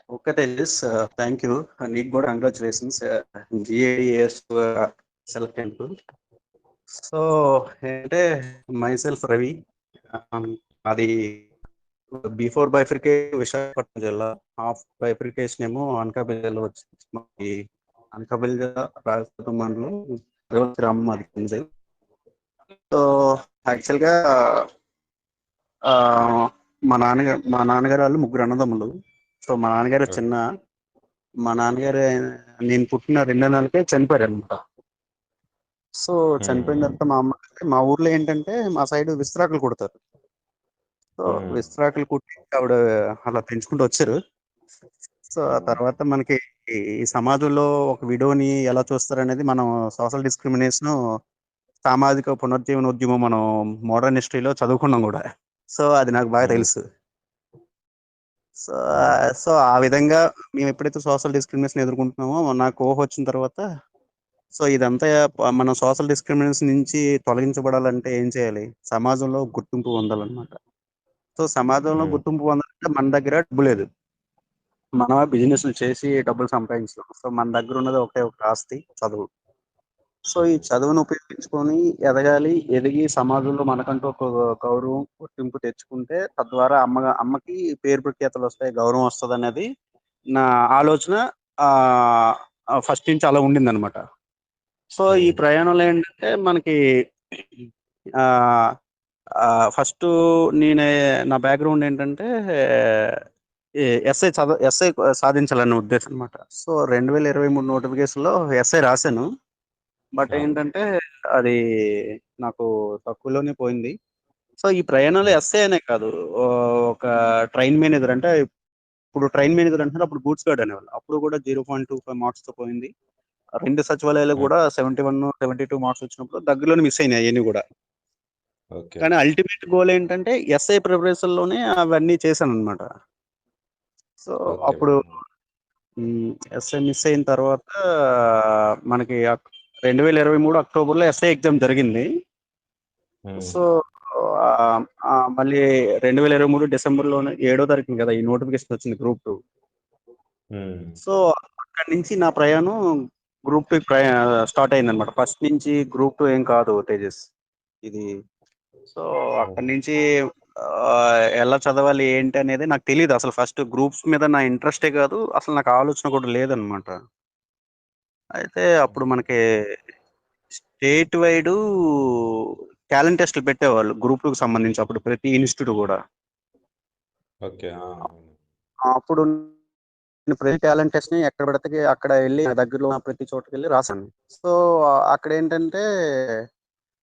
Okay Tejas, thank you. నీకు కూడా congratulations, జిఏడిఎస్ select అయినందుకు. సో అంటే మై సెల్ఫ్ రవి. Um, అది బిఫోర్ బైఫర్కేషన్ విశాఖపట్నం జిల్లా, హాఫ్ బైఫర్కేషన్ ఏమో అనకాపల్లి జిల్లా వచ్చింది. మనకి అనకాపల్లి జిల్లా రాజపేట మండలం గ్రామం అది కింద. సో యాక్చువల్గా ఆ, మా నాన్నగారు వాళ్ళు ముగ్గురు అన్నదమ్ములు. సో మా నాన్నగారు నేను పుట్టిన 2 నెలలకే చనిపోయారు అనమాట. సో చనిపోయిన ఉమ్, తర్వాత మా ఊర్లో ఏంటంటే మా సైడ్ విస్తరాకులు కుడతారు. సో ఉమ్, విస్తరాకులు కుట్టి ఆవిడ అలా పెంచుకుంటూ వచ్చారు. సో ఆ ఉమ్, తర్వాత మనకి ఈ సమాజంలో ఒక విడోని ఎలా చూస్తారు అనేది మనం సోషల్ డిస్క్రిమినేషన్, సామాజిక పునరుజ్జీవన ఉద్యమం మనం మోడర్న్ హిస్టరీలో చదువుకున్నాం కూడా. సో అది నాకు బాగా ఉమ్, తెలుసు. సో ఉమ్, సో ఆ విధంగా మేము ఎప్పుడైతే సోషల్ డిస్క్రిమినేషన్ ఎదుర్కొంటున్నామో నాకు ఊహ వచ్చిన తర్వాత, సో ఇదంతా మనం సోషల్ డిస్క్రిమినేషన్ నుంచి తొలగించబడాలంటే ఏం చేయాలి? సమాజంలో గుర్తింపు పొందాలన్నమాట. సో సమాజంలో ఉమ్, గుర్తింపు పొందాలంటే మన దగ్గర డబ్బు లేదు. మనం బిజినెస్లు చేసి డబ్బులు సంపాదించలేం. సో మన దగ్గర ఉన్నది ఒకే ఒక ఆస్తి, చదువు. సో ఈ ఉమ్, చదువును ఉపయోగించుకొని ఎదగాలి, ఎదిగి సమాజంలో మనకంటూ ఒక గౌరవం, గుర్తింపు తెచ్చుకుంటే తద్వారా అమ్మకి పేరు ప్రఖ్యాతలు వస్తాయి, గౌరవం వస్తుంది అనేది నా ఆలోచన. ఫస్ట్ నుంచి అలా ఉండింది అనమాట. సో ఈ ఉమ్, ప్రయాణంలో ఏంటంటే మనకి ఫస్ట్ నేనే నా బ్యాక్గ్రౌండ్ ఏంటంటే ఎస్ఐ సాధించాలనే ఉద్దేశం అనమాట. సో 2023 నోటిఫికేషన్లో ఎస్ఐ రాశాను. బట్ ఆ, ఏంటంటే అది నాకు తక్కువలోనే పోయింది. సో ఈ ప్రయాణంలో ఉమ్, ఎస్ఐ అనే కాదు, ఓ ఒక ట్రైన్ మేనేజర్ అంటే ఇప్పుడు ట్రైన్ మేనేజర్ అంటున్నారు, అప్పుడు గూడ్స్ గార్డ్ అనేవాళ్ళు. అప్పుడు కూడా 0.25 మార్క్స్ తో పోయింది. 2 సచివాలయాలు ఉమ్, కూడా 71, 72 మార్క్స్ వచ్చినప్పుడు దగ్గరలోనే మిస్ అయినాయి అవన్నీ కూడా. ఓకే, కానీ అల్టిమేట్ గోల్ ఏంటంటే ఎస్ఐ ప్రిపరేషన్ లోనే అవన్నీ చేశాను అనమాట. So okay. అప్పుడు ఎస్ఐ మిస్ అయిన తర్వాత మనకి 2023 అక్టోబర్లో ఎస్ఐ ఎగ్జామ్ జరిగింది. ఉమ్, సో మళ్ళీ 2023 డిసెంబర్లోనే 7వ తారీఖున కదా ఈ నోటిఫికేషన్ వచ్చింది, గ్రూప్ 2. ఉమ్, సో అక్కడి నుంచి నా ప్రయాణం గ్రూప్ 2 స్టార్ట్ అయింది అనమాట. ఫస్ట్ నుంచి గ్రూప్ 2 ఏం కాదు తేజస్ ఇది. సో అక్కడి నుంచి ఆ, ఎలా చదవాలి ఏంటి అనేది నాకు తెలియదు అసలు. ఫస్ట్ గ్రూప్స్ మీద నా ఇంట్రెస్టే కాదు, అసలు నాకు ఆలోచన కూడా లేదనమాట. అయితే అప్పుడు మనకి స్టేట్ వైడ్ టాలెంట్ టెస్ట్లు పెట్టేవాళ్ళు గ్రూప్ 2కి సంబంధించి, అప్పుడు ప్రతి ఇన్స్టిట్యూట్ కూడా. ఓకే. అవును. అప్పుడు నేను ప్రతి టాలెంట్ టెస్ట్ ని ఎక్కడ పడితే అక్కడ వెళ్ళి నా దగ్గరలో ఉన్న ప్రతి చోటుకి వెళ్ళి రాశాను. సో అక్కడ ఏంటంటే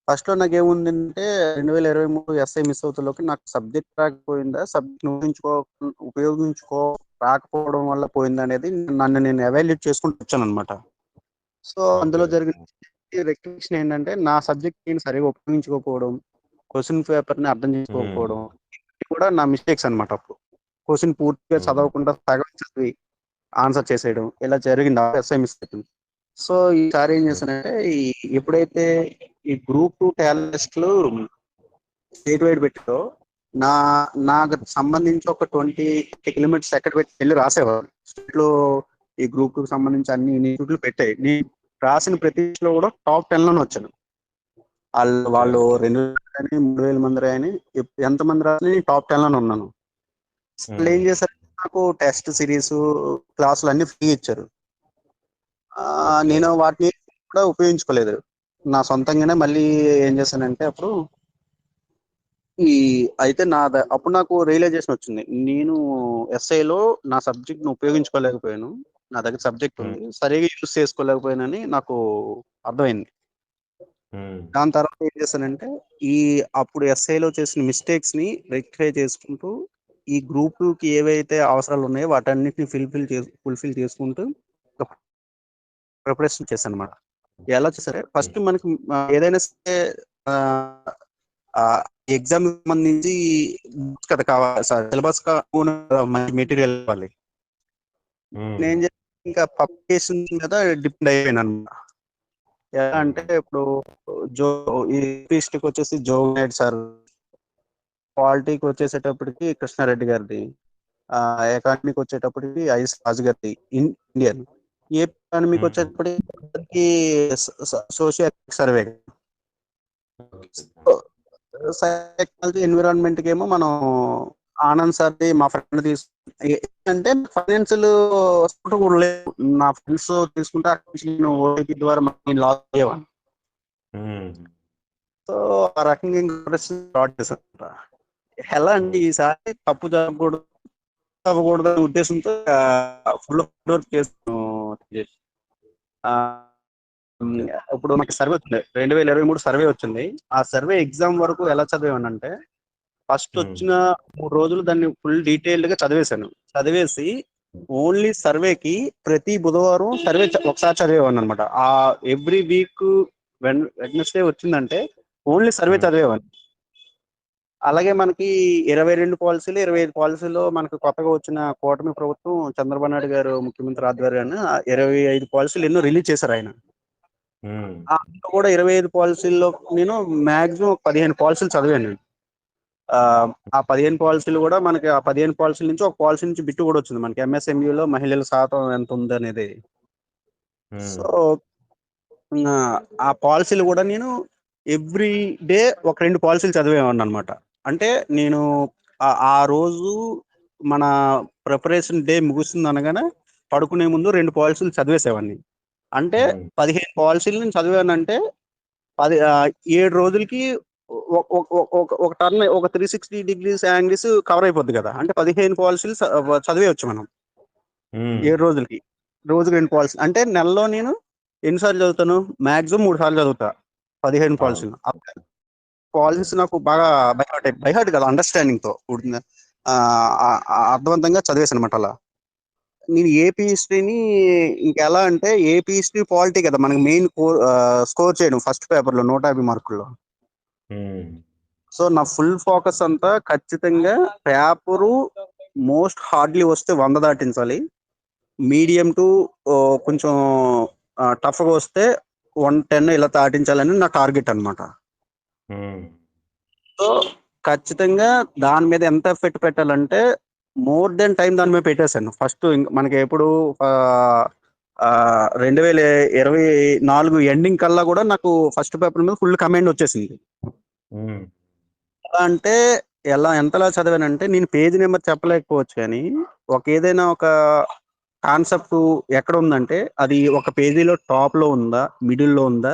ఫస్ట్ లో నాకు ఏముందంటే 2023 ఎస్ఐ మిస్ అవుతులోకి నాకు సబ్జెక్ట్ రాకపోయిందా, సబ్జెక్ట్ ఉపయోగించుకో రాకపోవడం వల్ల పోయిందా అనేది నన్ను నేను ఎవాల్యుయేట్ చేసుకుంటూ వచ్చాను అనమాట. So okay. అందులో జరిగిన రెక్టిఫికేషన్ ఏంటంటే నా సబ్జెక్ట్ నేను సరిగా ఉపయోగించుకోకపోవడం, క్వశ్చన్ పేపర్ ని అర్థం ఉమ్, చేసుకోకపోవడం, ఇవి కూడా నా మిస్టేక్స్ అనమాట. అప్పుడు క్వశ్చన్ పూర్తిగా ఉమ్, చదవకుండా సగం చదివి ఆన్సర్ చేసేయడం ఇలా జరిగింది. ఎస్ఐ మిస్ అయిపోయింది. సో ఈసారి ఏం ఉమ్, చేశానంటే ఎప్పుడైతే ఈ గ్రూప్ 2 టాలెంట్లు స్టేట్ వైడ్ పెట్టో నా నాకు సంబంధించి ఒక 20 కిలోమీటర్స్ ఎక్కడ పెట్టి వెళ్ళి రాసేవారు. స్టేట్ లో ఈ గ్రూప్ 2 కి సంబంధించి అన్ని ఇన్స్టిట్యూట్లు పెట్టాయి. నేను రాసిన ప్రతి లో కూడా టాప్ 10 లోనే వచ్చాను. ఓకే. వాళ్ళు ఓకే. 2,000 కానీ 3,000 మంది రాయని ఎంతమంది రాని టాప్ 10 లోనే ఉన్నాను. వాళ్ళు ఉమ్, ఏం చేశారు, నాకు టెస్ట్ సిరీస్ క్లాసులు అన్ని ఫ్రీ ఇచ్చారు. ఓకే. నేను వాటిని కూడా ఉపయోగించుకోలేదు. నా సొంతంగానే మళ్ళీ ఏం చేశానంటే అప్పుడు ఈ అయితే అప్పుడు నాకు రియలైజేషన్ వచ్చింది. నేను ఎస్ఐలో నా సబ్జెక్ట్ ను ఉపయోగించుకోలేకపోయాను. నా దగ్గర సబ్జెక్ట్ ఉమ్, ఉంది, సరిగా యూజ్ చేసుకోలేకపోయానని నాకు అర్థమైంది. ఉమ్, దాని తర్వాత ఏం చేశానంటే ఈ అప్పుడు ఎస్ఐలో చేసిన మిస్టేక్స్ ని రెక్టిఫై చేసుకుంటూ ఈ గ్రూప్ 2కి ఏవైతే అవసరాలు ఉన్నాయో వాటన్నిటిని ఫుల్ఫిల్ చేసుకుంటూ ప్రిపరేషన్ చేశాను అనమాట. ఎలా చేశారే ఉమ్, ఫస్ట్ మనకి ఏదైనా సరే ఎగ్జామ్ సంబంధించి బుక్స్ కదా కావాలి, సిలబస్ మంచి మెటీరియల్ ఇవ్వాలి. ఉమ్, నేను ఇంకా పబ్లికేషన్ మీద డిపెండ్ అయిపోయాను అనమాట. ఎలా ఉమ్, అంటే ఇప్పుడు జో ఈ హిస్టరీకి వచ్చేసి జో నాయుడు సార్, పాలిటీకి వచ్చేసేటప్పటికి కృష్ణారెడ్డి గారిది, ఎకానమీకి వచ్చేటప్పటికి ఐఎస్ రాజు గారి ఇండియన్. ఏపీ ఎకానమీకి వచ్చేటప్పటికి సోషియో సర్వే. టెక్నాలజీ ఎన్విరాన్మెంట్ కి ఏమో మనం ఆనంద్ సార్ది మా ఫ్రెండ్ అంటే ఫైనాన్షియల్ సపోర్ట్ కూడా లేదు. నా ఫ్రెండ్స్ తీసుకుంటే నేను ఓటీపీ ద్వారా లాగ్ అయ్యేవాడిని. సో ఆ రకంగా ఇంకా స్టార్ట్ చేశాను. ఎలా అంటే ఈసారి తప్పు జరగకూడదు అవ్వకూడదనే ఉద్దేశంతో ఫుల్ చేస్తాను. ఇప్పుడు మనకి సర్వే వచ్చింది, 2023 సర్వే వచ్చింది. ఆ సర్వే ఎగ్జామ్ వరకు ఎలా చదివానంటే ఫస్ట్ వచ్చిన 3 రోజులు దాన్ని ఫుల్ డీటెయిల్డ్ గా చదివేశాను. చదివేసి ఓన్లీ సర్వేకి ప్రతి బుధవారం సర్వే ఒకసారి చదివేవాడిని అనమాట. ఆ ఎవ్రీ వీక్ వెడ్నెస్డే వచ్చిందంటే ఓన్లీ సర్వే చదివేవాడిని. అలాగే మనకి 22 పాలసీలు 25 పాలసీలో మనకు కొత్తగా వచ్చిన కూటమి ప్రభుత్వం చంద్రబాబు నాయుడు గారు ముఖ్యమంత్రి ఆధ్వర్యాన్ని 25 పాలసీలు ఎన్నో రిలీజ్ చేశారు ఆయన. అందులో కూడా 25 పాలసీల్లో నేను మాక్సిమం 15 పాలసీలు చదివాను నేను. ఆ 15 పాలసీలు కూడా మనకి ఆ 15 పాలసీల నుంచి ఒక పాలసీ నుంచి బిట్టు కూడా వచ్చింది మనకి ఎంఎస్ఎంఈలో మహిళల శాతం ఎంత ఉంది అనేది. సో ఆ పాలసీలు కూడా నేను ఎవ్రీ డే ఒక 2 పాలసీలు చదివేవాడిని అనమాట. అంటే నేను ఆ రోజు మన ప్రిపరేషన్ డే ముగుస్తుంది అనగానే పడుకునే ముందు 2 పాలసీలు చదివేసేవాడిని. అంటే 15 పాలసీలు నేను చదివానంటే 7 రోజులకి ఒక టర్న్ ఒక 360 డిగ్రీస్ యాంగిల్స్ కవర్ అయిపోద్ది కదా. అంటే 15 పాలసీలు చదివేయచ్చు మనం 7 రోజులకి. రోజుకి 2 పాలసీలు అంటే నెలలో నేను ఎన్నిసార్లు చదువుతాను? మాక్సిమం 3 సార్లు చదువుతా 15 పాలసీలు. పాలసీస్ నాకు బాగా బైహార్ట్ కదా, అండర్స్టాండింగ్ తో అర్థవంతంగా చదివేసాను అనమాట. అలా నేను ఏపీ హిస్టరీని ఇంకెలా అంటే ఏపీ హిస్టరీ పాలిటీ కదా మనకి మెయిన్ స్కోర్ చేయడం ఫస్ట్ పేపర్లో 150 మార్కుల్లో. సో నా ఫుల్ ఫోకస్ అంతా ఖచ్చితంగా పేపరు మోస్ట్ హార్డ్లీ వస్తే 100 దాటించాలి, మీడియం టు కొంచెం టఫ్గా వస్తే 110 ఇలా దాటించాలని నా టార్గెట్ అనమాట. సో ఖచ్చితంగా దాని మీద ఎంత ఎఫెక్ట్ పెట్టాలంటే మోర్ దెన్ టైం దాని మీద పెట్టేశాను. ఫస్ట్ మనకి ఎప్పుడు 2024 ఎండింగ్ కల్లా కూడా నాకు ఫస్ట్ పేపర్ మీద ఫుల్ కమెంట్ వచ్చేసింది. ఎలా అంటే ఎంతలా చదివానంటే నేను పేజ్ నెంబర్ చెప్పలేకపోవచ్చు, కానీ ఏదైనా ఒక కాన్సెప్ట్ ఎక్కడ ఉందంటే అది ఒక పేజీలో టాప్ లో ఉందా, మిడిల్ లో ఉందా,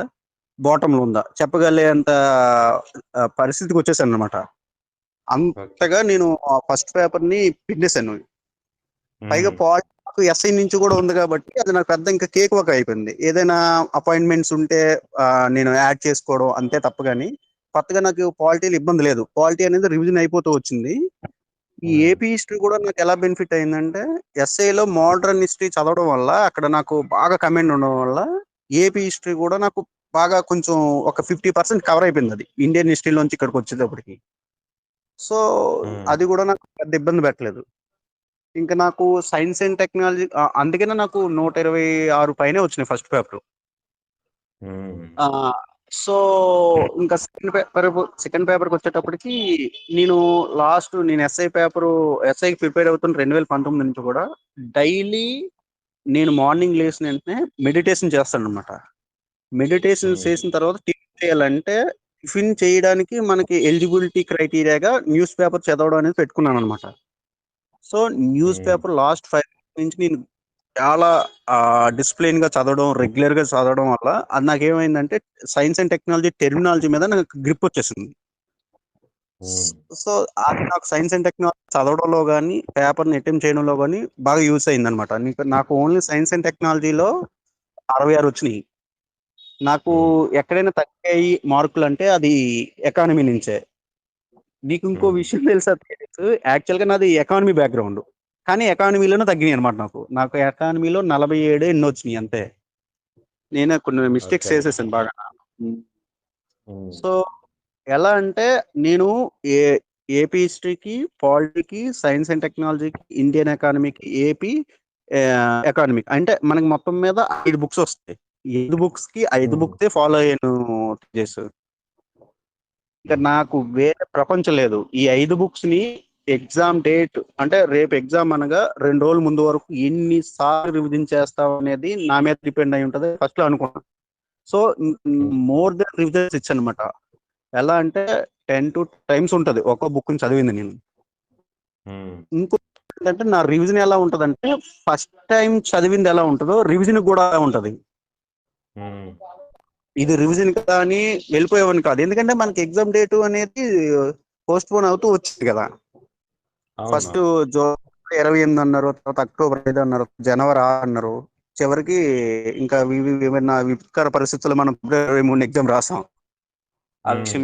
బాటమ్ లో ఉందా చెప్పగలేంత పరిస్థితికి వచ్చేసాను అనమాట. అంతగా నేను ఫస్ట్ పేపర్ ని పిండేశాను. పైగా పాలిటిక్స్ ఎస్ఐ నుంచి కూడా ఉంది కాబట్టి అది నాకు పెద్ద ఇంకా కేక్ వర్క్ అయిపోయింది. ఏదైనా అపాయింట్మెంట్స్ ఉంటే నేను యాడ్ చేసుకోవడం అంతే తప్ప, కానీ కొత్తగా నాకు పాలిటీలో ఇబ్బంది లేదు. పాలిటీ అనేది రివిజన్ అయిపోతూ వచ్చింది. ఈ ఏపీ హిస్టరీ కూడా నాకు ఎలా బెనిఫిట్ అయిందంటే ఎస్ఐలో మోడర్న్ హిస్టరీ చదవడం వల్ల అక్కడ నాకు బాగా కమెంట్ ఉండడం వల్ల ఏపీ హిస్టరీ కూడా నాకు బాగా కొంచెం ఒక 50% కవర్ అయిపోయింది అది ఇండియన్ హిస్టరీలోంచి ఇక్కడికి వచ్చేటప్పటికి. సో అది కూడా నాకు పెద్ద ఇబ్బంది పెట్టలేదు. ఇంకా నాకు సైన్స్ అండ్ టెక్నాలజీ అందుకనే నాకు 126 పైనే వచ్చినాయి ఫస్ట్ పేపర్. సో ఇంకా సెకండ్ పేపర్కి వచ్చేటప్పటికి నేను ఎస్ఐకి ప్రిపేర్ అవుతున్న 2019 నుంచి కూడా డైలీ నేను మార్నింగ్ లేచిన వెంటనే మెడిటేషన్ చేస్తాను అనమాట. మెడిటేషన్ చేసిన తర్వాత టిఫిన్ చేయాలంటే టిఫిన్ చేయడానికి మనకి ఎలిజిబిలిటీ క్రైటీరియాగా న్యూస్ పేపర్ చదవడం అనేది పెట్టుకున్నాను అనమాట. సో న్యూస్ పేపర్ లాస్ట్ 5 నుంచి నేను చాలా డిసిప్లిన్ గా చదవడం, రెగ్యులర్ గా చదవడం వల్ల అది నాకేమైందంటే సైన్స్ అండ్ టెక్నాలజీ టెర్మినాలజీ మీద నాకు గ్రిప్ వచ్చేసింది. సో అది నాకు సైన్స్ అండ్ టెక్నాలజీ చదవడంలో కానీ పేపర్ని అటెంప్ట్ చేయడంలో కానీ బాగా యూస్ అయింది అనమాట. నాకు ఓన్లీ సైన్స్ అండ్ టెక్నాలజీలో 66 వచ్చినాయి. నాకు ఎక్కడైనా తగ్గాయి మార్కులు అంటే అది ఎకానమీ నుంచే. నీకు ఇంకో విషయం తెలుసా? యాక్చువల్ గా నాది ఎకానమీ బ్యాక్గ్రౌండ్, కానీ ఎకానమీలోనే తగ్గినాయి అనమాట. నాకు ఎకానమీలో 47 ఎన్నో వచ్చినాయి అంతే. నేను కొన్ని మిస్టేక్స్ చేసేసాను బాగా. సో ఎలా అంటే నేను ఏపీ హిస్టరీకి, పాలిటీకి, సైన్స్ అండ్ టెక్నాలజీకి, ఇండియన్ ఎకానమీకి, ఏపీ ఎకానమీకి అంటే మనకి మొత్తం మీద 5 బుక్స్ వస్తాయి. 5 బుక్స్ కి 5 బుక్స్ ఫాలో అయ్యాను చేసు. ఇంకా నాకు వేరే ప్రపంచం లేదు. ఈ 5 బుక్స్ ని ఎగ్జామ్ డేట్ అంటే రేపు ఎగ్జామ్ అనగా 2 రోజుల ముందు వరకు ఎన్నిసార్లు రివిజన్ చేస్తాం అనేది నా మీద డిపెండ్ అయి ఉంటుంది ఫస్ట్ లో అనుకున్నాను. సో మోర్ దెన్ రివిజన్స్ ఇచ్చనమాట. ఎలా అంటే 10 to 2 times ఉంటది ఒక్కో బుక్ చదివింది నేను. ఇంకో ఏంటంటే నా రివిజన్ ఎలా ఉంటదంటే ఫస్ట్ టైం చదివింది ఎలా ఉంటుందో రివిజన్ కూడా ఉంటది. ఇది రివిజన్ కదా అని వెళ్ళిపోయేవాడిని కాదు, ఎందుకంటే మనకి ఎగ్జామ్ డేట్ అనేది పోస్ట్ పోన్ అవుతూ వచ్చింది కదా. ఫస్ట్ జూలై 28 అన్నారు, తర్వాత అక్టోబర్ 5 అన్నారు, జనవరి 6 అన్నారు, చివరికి ఇంకా ఏమైనా విపత్కర పరిస్థితుల్లో మనం ఫిబ్రవరి 23 ఎగ్జామ్ రాసాం. ఆ విషయం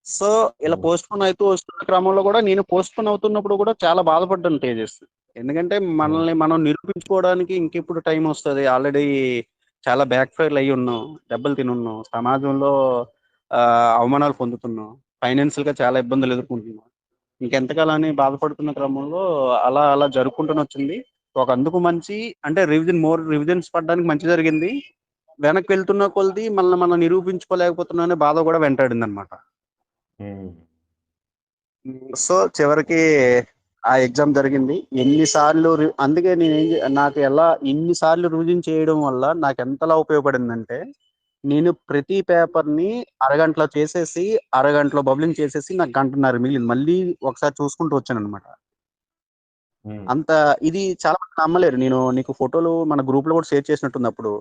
సో ఇలా పోస్ట్ పోన్ అవుతూ వస్తున్న క్రమంలో కూడా నేను పోస్ట్ పోన్ అవుతున్నప్పుడు కూడా చాలా బాధపడ్డాను తేజస్. ఎందుకంటే మనల్ని మనం నిరూపించుకోవడానికి ఇంకెప్పుడు టైం వస్తుంది, ఆల్రెడీ చాలా బ్యాక్ ఫైర్ అయ్యి ఉన్నాం, దెబ్బలు తిని ఉన్నాం, సమాజంలో అవమానాలు పొందుతున్నాం, ఫైనాన్షియల్ గా చాలా ఇబ్బందులు ఎదుర్కొంటున్నాం. ఇంకెంతకాలం అని బాధపడుతున్న క్రమంలో అలా అలా జరుపుకుంటూనే వచ్చింది. ఒక అందుకు మంచి అంటే రివిజన్స్ పడడానికి మంచి జరిగింది. వెనక్కి వెళ్తున్న కొలది మనల్ని మనం నిరూపించుకోలేకపోతున్నా అనే బాధ కూడా వెంటాడింది అనమాట. సో చివరికి ఆ ఎగ్జామ్ జరిగింది. ఎన్నిసార్లు అందుకే నాకు ఎలా ఇన్నిసార్లు రివిజన్ చేయడం వల్ల నాకు ఎంతలా ఉపయోగపడిందంటే, నేను ప్రతి పేపర్ని అరగంటలో చేసేసి అరగంటలో బబ్లింగ్ చేసేసి నాకు 1.5 గంట మిగిలింది. మళ్ళీ ఒకసారి చూసుకుంటూ వచ్చాను అనమాట. అంత ఇది చాలా మంది నమ్మలేరు. నేను నీకు ఫోటోలు మన గ్రూప్ లో కూడా షేర్ చేసినట్టుంది అప్పుడు.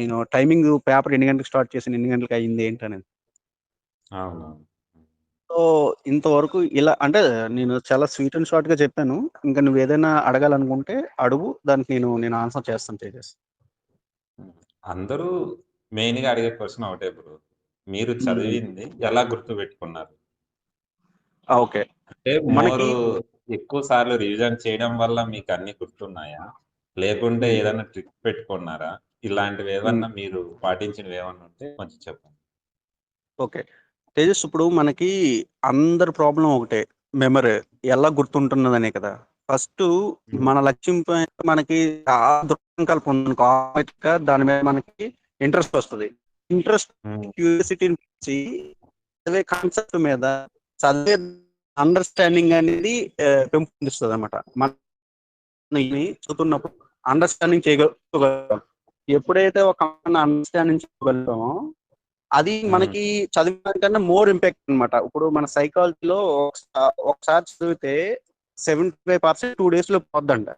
నేను టైమింగ్ పేపర్ ఎన్ని గంటలకు స్టార్ట్ చేసి ఎన్ని గంటలకు అయింది ఏంటనేది. సో ఇంతవరకు ఇలా అంటే నేను చాలా స్వీట్ అండ్ షార్ట్ గా చెప్పాను. ఇంకా నువ్వు ఏదైనా అడగాలనుకుంటే అడుగు, దానికి నేను ఆన్సర్ చేస్తాను తేజస్. అందరూ మెయిన్ గా అడిగే క్వశ్చన్ ఒకటే బ్రో, మీరు చదివింది ఎలా గుర్తు పెట్టుకున్నారు? ఓకే, అంటే మోరు ఎక్కువ సార్లు రివిజన్ చేయడం వల్ల మీకు అన్ని గుర్తున్నాయా, లేకుంటే ఏదైనా ట్రిక్ పెట్టుకున్నారా? ఇలాంటివి ఏమన్నా మీరు పాటించినవి ఏమన్నా ఉంటే కొంచెం చెప్పండి. ఓకే తేజస్, ఇప్పుడు మనకి అందరి ప్రాబ్లం ఒకటే, మెమరీ ఎలా గుర్తుంటున్నదనే కదా. ఫస్ట్ మన లక్ష్యం పైన మనకి చాలా దృఢంకల్ప ఉంది, ఆటోమేటిక్ గా దాని మీద మనకి ఇంట్రెస్ట్ వస్తుంది. ఇంట్రెస్ట్ క్యూరియాసిటీ నుంచి చదివే కాన్సెప్ట్ మీద చదివే అండర్స్టాండింగ్ అనేది పెంపొందిస్తుంది అనమాట. మన చదువుతున్నప్పుడు అండర్స్టాండింగ్ చేయగలుగుతాం. ఎప్పుడైతే ఒక అండర్స్టాండింగ్ చేయగలుగుతామో అది మనకి చదివిన మోర్ ఇంపాక్ట్ అనమాట. ఇప్పుడు మన సైకాలజీలో ఒకసారి చదివితే 75% 2 days లో పోద్దంట.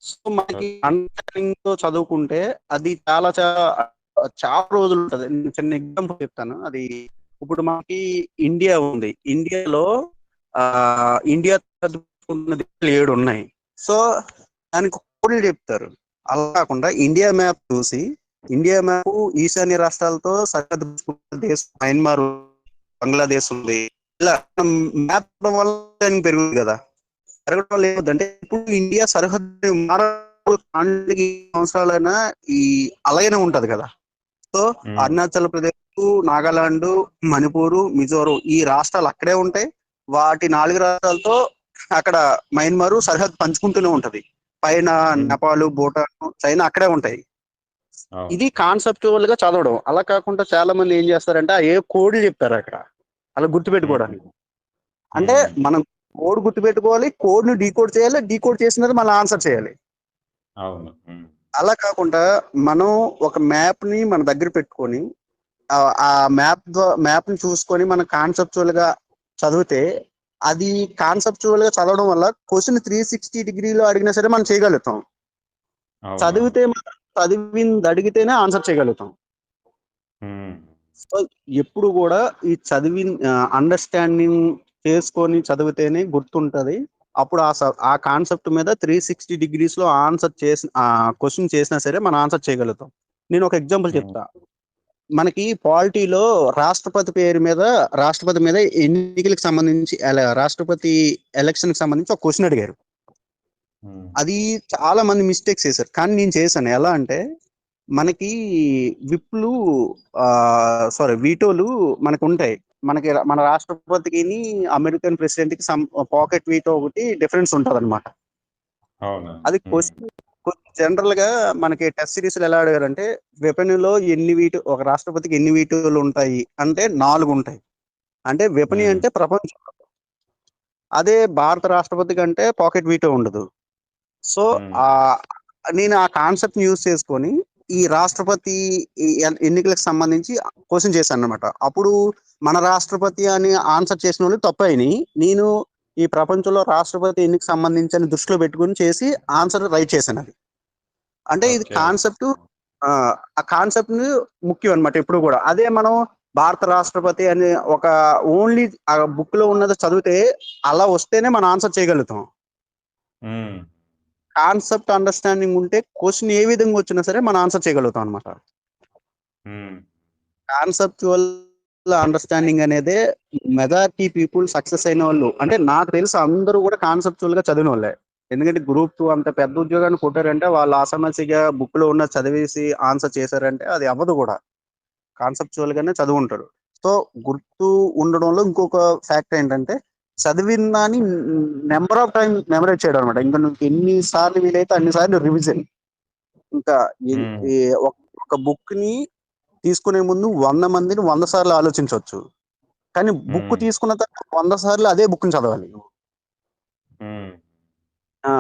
సో మనకి అండర్స్టాండింగ్ తో చదువుకుంటే అది చాలా చాలా చాలా రోజులు ఉంటుంది. నేను చిన్న ఎగ్జాంపుల్ చెప్తాను. అది ఇప్పుడు మనకి ఇండియా ఉంది, ఇండియాలో ఇండియా చదువుకున్న 7 ఉన్నాయి. సో దానికి కోడ్లు చెప్తారు. అలా కాకుండా ఇండియా మ్యాప్ చూసి ఇండియా మ్యాప్ ఈశాన్య రాష్ట్రాలతో సరిహద్దు దేశం మయన్మార్, బంగ్లాదేశ్ ఉంది. ఇలా మ్యాప్ వల్ల పెరుగుతుంది కదా. పెరగడం వల్ల ఏమవుతుందంటే ఇప్పుడు ఇండియా సరిహద్దు సంవత్సరాలైనా ఈ అలాగనే ఉంటది కదా. సో అరుణాచల్ ప్రదేశ్, నాగాలాండ్, మణిపూర్, మిజోరం ఈ రాష్ట్రాలు అక్కడే ఉంటాయి. వాటి 4 రాష్ట్రాలతో అక్కడ మయన్మార్ సరిహద్దు పంచుకుంటూనే ఉంటది. పైన నేపాల్, భూటాన్, చైనా అక్కడే ఉంటాయి. ఇది కాన్సెప్చువల్ గా చదవడం. అలా కాకుండా చాలా మంది ఏం చేస్తారంటే ఏ కోడ్లు చెప్తారు అక్కడ అలా గుర్తుపెట్టుకోవడానికి. అంటే మనం కోడ్ గుర్తుపెట్టుకోవాలి, కోడ్ ను డీకోడ్ చేయాలి, డీకోడ్ చేసినది మళ్ళీ ఆన్సర్ చేయాలి. అలా కాకుండా మనం ఒక మ్యాప్ ని మన దగ్గర పెట్టుకొని ఆ మ్యాప్ ని చూసుకొని మనం కాన్సెప్చువల్ గా చదివితే అది కాన్సెప్చువల్ గా చదవడం వల్ల క్వశ్చన్ 360 డిగ్రీలో అడిగినా సరే మనం చేయగలుగుతాం. చదివితే చదివింది అడిగితేనే ఆన్సర్ చేయగలుగుతాం. సో ఎప్పుడు కూడా ఈ అండర్స్టాండింగ్ చేసుకొని చదివితేనే గుర్తుంటది. అప్పుడు ఆ కాన్సెప్ట్ మీద 360 degrees లో ఆన్సర్ క్వశ్చన్ చేసినా సరే మనం ఆన్సర్ చేయగలుగుతాం. నేను ఒక ఎగ్జాంపుల్ చెప్తా. మనకి పాలిటీలో రాష్ట్రపతి మీద ఎన్నికలకు సంబంధించి రాష్ట్రపతి ఎలక్షన్ కి సంబంధించి ఒక క్వశ్చన్ అడిగారు. అది చాలా మంది మిస్టేక్స్ చేశారు, కానీ నేను చేశాను. ఎలా అంటే మనకి వీటోలు మనకు ఉంటాయి. మన రాష్ట్రపతికి అమెరికన్ ప్రెసిడెంట్ కి పాకెట్ వీటో ఒకటి డిఫరెన్స్ ఉంటది అనమాట. అది క్వశ్చన్ జనరల్ గా మనకి టెస్ట్ సిరీస్ ఎలా అడిగారంటే వెపన్ లో ఒక రాష్ట్రపతికి ఎన్ని వీటోలు ఉంటాయి అంటే 4 ఉంటాయి. అంటే వెపన్ అంటే ప్రపంచం. అదే భారత రాష్ట్రపతి కంటే పాకెట్ వీటో ఉండదు. సో ఉమ్, ఆ నేను ఆ కాన్సెప్ట్ ని యూజ్ చేసుకొని ఈ రాష్ట్రపతి ఎన్నికలకు సంబంధించి క్వశ్చన్ చేశాను అనమాట. అప్పుడు మన రాష్ట్రపతి అని ఆన్సర్ చేసిన వాళ్ళు తప్పైని నేను ఈ ప్రపంచంలో రాష్ట్రపతి ఎన్నికకు సంబంధించి అని దృష్టిలో పెట్టుకుని చేసి ఆన్సర్ రైట్ చేశాను. అది అంటే ఇది ఓకే. కాన్సెప్ట్, ఆ కాన్సెప్ట్ ముఖ్యం అనమాట ఎప్పుడు కూడా. అదే మనం భారత రాష్ట్రపతి అని ఒక ఓన్లీ ఆ బుక్ లో ఉన్నది చదివితే అలా వస్తేనే మనం ఆన్సర్ చేయగలుగుతాం. ఉమ్, కాన్సెప్ట్ అండర్స్టాండింగ్ ఉంటే క్వశ్చన్ ఏ విధంగా వచ్చినా సరే మనం ఆన్సర్ చేయగలుగుతాం అనమాట. ఉమ్, కాన్సెప్చువల్ అండర్స్టాండింగ్ అనేదే మెజారిటీ పీపుల్ సక్సెస్ అయిన వాళ్ళు, అంటే నాకు తెలుసు అందరూ కూడా కాన్సెప్చువల్ గా చదివిన వాళ్ళే. ఎందుకంటే గ్రూప్ 2 అంత పెద్ద ఉద్యోగాన్ని కొట్టారంటే వాళ్ళు ఆసమసిగా బుక్ లో ఉన్న చదివేసి ఆన్సర్ చేశారంటే అది అవ్వదు కూడా. కాన్సెప్చువల్ గానే చదువుంటారు. సో గుర్తు ఉండడంలో ఇంకొక ఫ్యాక్టర్ ఏంటంటే చదివిన దాన్ని నెంబర్ ఆఫ్ టైం మెమరైజ్ చేయడం అనమాట. ఇంకా నువ్వు ఎన్ని సార్లు వీలైతే అన్ని సార్లు రివిజన్. ఇంకా ఉమ్, ఈ ఒక బుక్ ని తీసుకునే ముందు 100 మందిని 100 సార్లు ఆలోచించవచ్చు, కానీ బుక్ ఉమ్, తీసుకున్న తర్వాత 100 సార్లు అదే బుక్ ని చదవాలి. ఉమ్, ఆ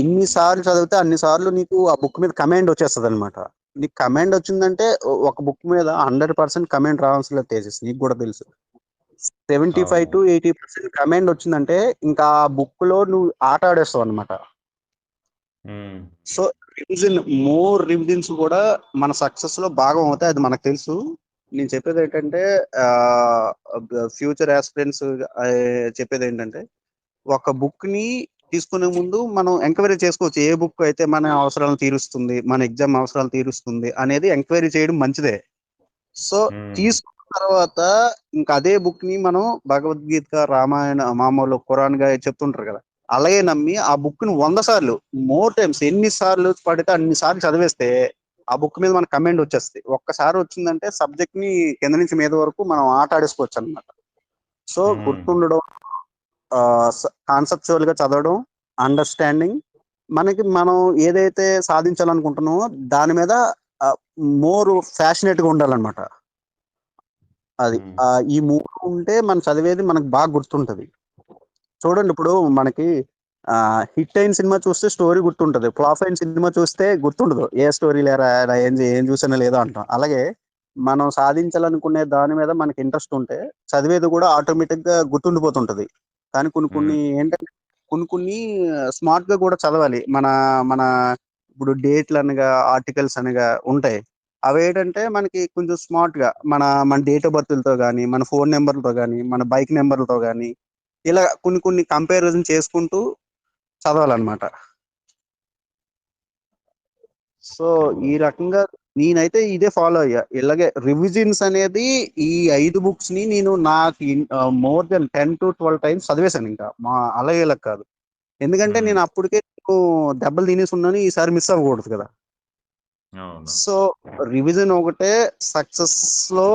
ఎన్ని సార్లు చదివితే అన్ని సార్లు నీకు ఆ బుక్ మీద కమాండ్ వచ్చేస్తుంది అనమాట. నీకు కమాండ్ వచ్చిందంటే ఒక బుక్ మీద 100% కమాండ్ రావాల్సిన లేదు తేజస్, నీకు కూడా తెలుసు. 75 అవును. to 80% కమాండ్ వచ్చిందంటే ఇంకా ఆ బుక్ లో నువ్వు ఆట ఆడేస్తావు అనమాట. ఉమ్, సో రివిజన్, మోర్ రివిజన్స్ కూడా మన సక్సెస్ లో భాగం అవుతాయి, అది మనకు తెలుసు. నేను చెప్పేది ఏంటంటే ఫ్యూచర్ ఆస్పిరెంట్స్ చెప్పేది ఏంటంటే ఒక బుక్ ని తీసుకునే ముందు మనం ఎంక్వైరీ చేసుకోవచ్చు. ఏ బుక్ అయితే మన అవసరాలను తీరుస్తుంది, మన ఎగ్జామ్ అవసరాలు తీరుస్తుంది అనేది ఎంక్వైరీ చేయడం మంచిదే. సో ఉమ్, తీసుకున్న తర్వాత ఇంకా అదే బుక్ ని మనం భగవద్గీత, రామాయణ, మామూలు ఖురాన్ గా చెప్తుంటారు కదా, అలాగే నమ్మి ఆ బుక్ ని 100 సార్లు, మోర్ టైమ్స్, ఎన్ని సార్లు పడితే అన్ని సార్లు చదివేస్తే ఆ బుక్ మీద మన కమెంట్ వచ్చేస్తుంది. ఒక్కసారి వచ్చిందంటే సబ్జెక్ట్ ని కింద నుంచి మీద వరకు మనం ఆట ఆడేసుకోవచ్చు అనమాట. సో ఉమ్, గుర్తుండడం, కాన్సెప్చువల్ గా చదవడం, అండర్స్టాండింగ్, మనకి మనం ఏదైతే సాధించాలనుకుంటున్నామో దాని మీద మోర్ ఫ్యాషనేట్ గా ఉండాలన్నమాట. అది ఉమ్. ఈ మూడు ఉంటే మనం చదివేది మనకు బాగా గుర్తుంటది. చూడండి ఇప్పుడు మనకి హిట్ అయిన సినిమా చూస్తే స్టోరీ గుర్తుంటది, ఫ్లాప్ అయిన సినిమా చూస్తే గుర్తుండదు. ఏ స్టోరీ లేరా, ఏం చూసానో లేదో అంటాం. అలాగే మనం సాధించాలనుకునే దాని మీద మనకి ఇంట్రెస్ట్ ఉంటే చదివేది కూడా ఆటోమేటిక్ గా గుర్తుండిపోతుంటది. కానీ కొన్ని కొన్ని ఉమ్, ఏంటంటే కొన్ని స్మార్ట్ గా కూడా చదవాలి. మన మన ఇప్పుడు డేట్లు అనగా ఆర్టికల్స్ అనగా ఉంటాయి. అవి ఏంటంటే మనకి కొంచెం స్మార్ట్ గా మన మన డేట్ ఆఫ్ బర్త్లతో కానీ, మన ఫోన్ నెంబర్లతో కానీ, మన బైక్ నెంబర్లతో కానీ ఇలా కొన్ని కొన్ని కంపారిజన్ చేసుకుంటూ చదవాలన్నమాట. సో ఈ అవును. రకంగా నేనైతే ఇదే ఫాలో అయ్యా. ఇలాగే రివిజన్స్ అనేది ఈ 5 బుక్స్ ని నేను నాకు మోర్ దెన్ 10 to 12 టైమ్స్ చదివేశాను. ఇంకా మా అలాగే ఇలా కాదు, ఎందుకంటే ఉమ్, నేను అప్పటికే దెబ్బలు తినేసి ఉన్నాను, ఈసారి మిస్ అవ్వకూడదు కదా. అవును. సో రివిజన్ ఒకటే సక్సెస్ లో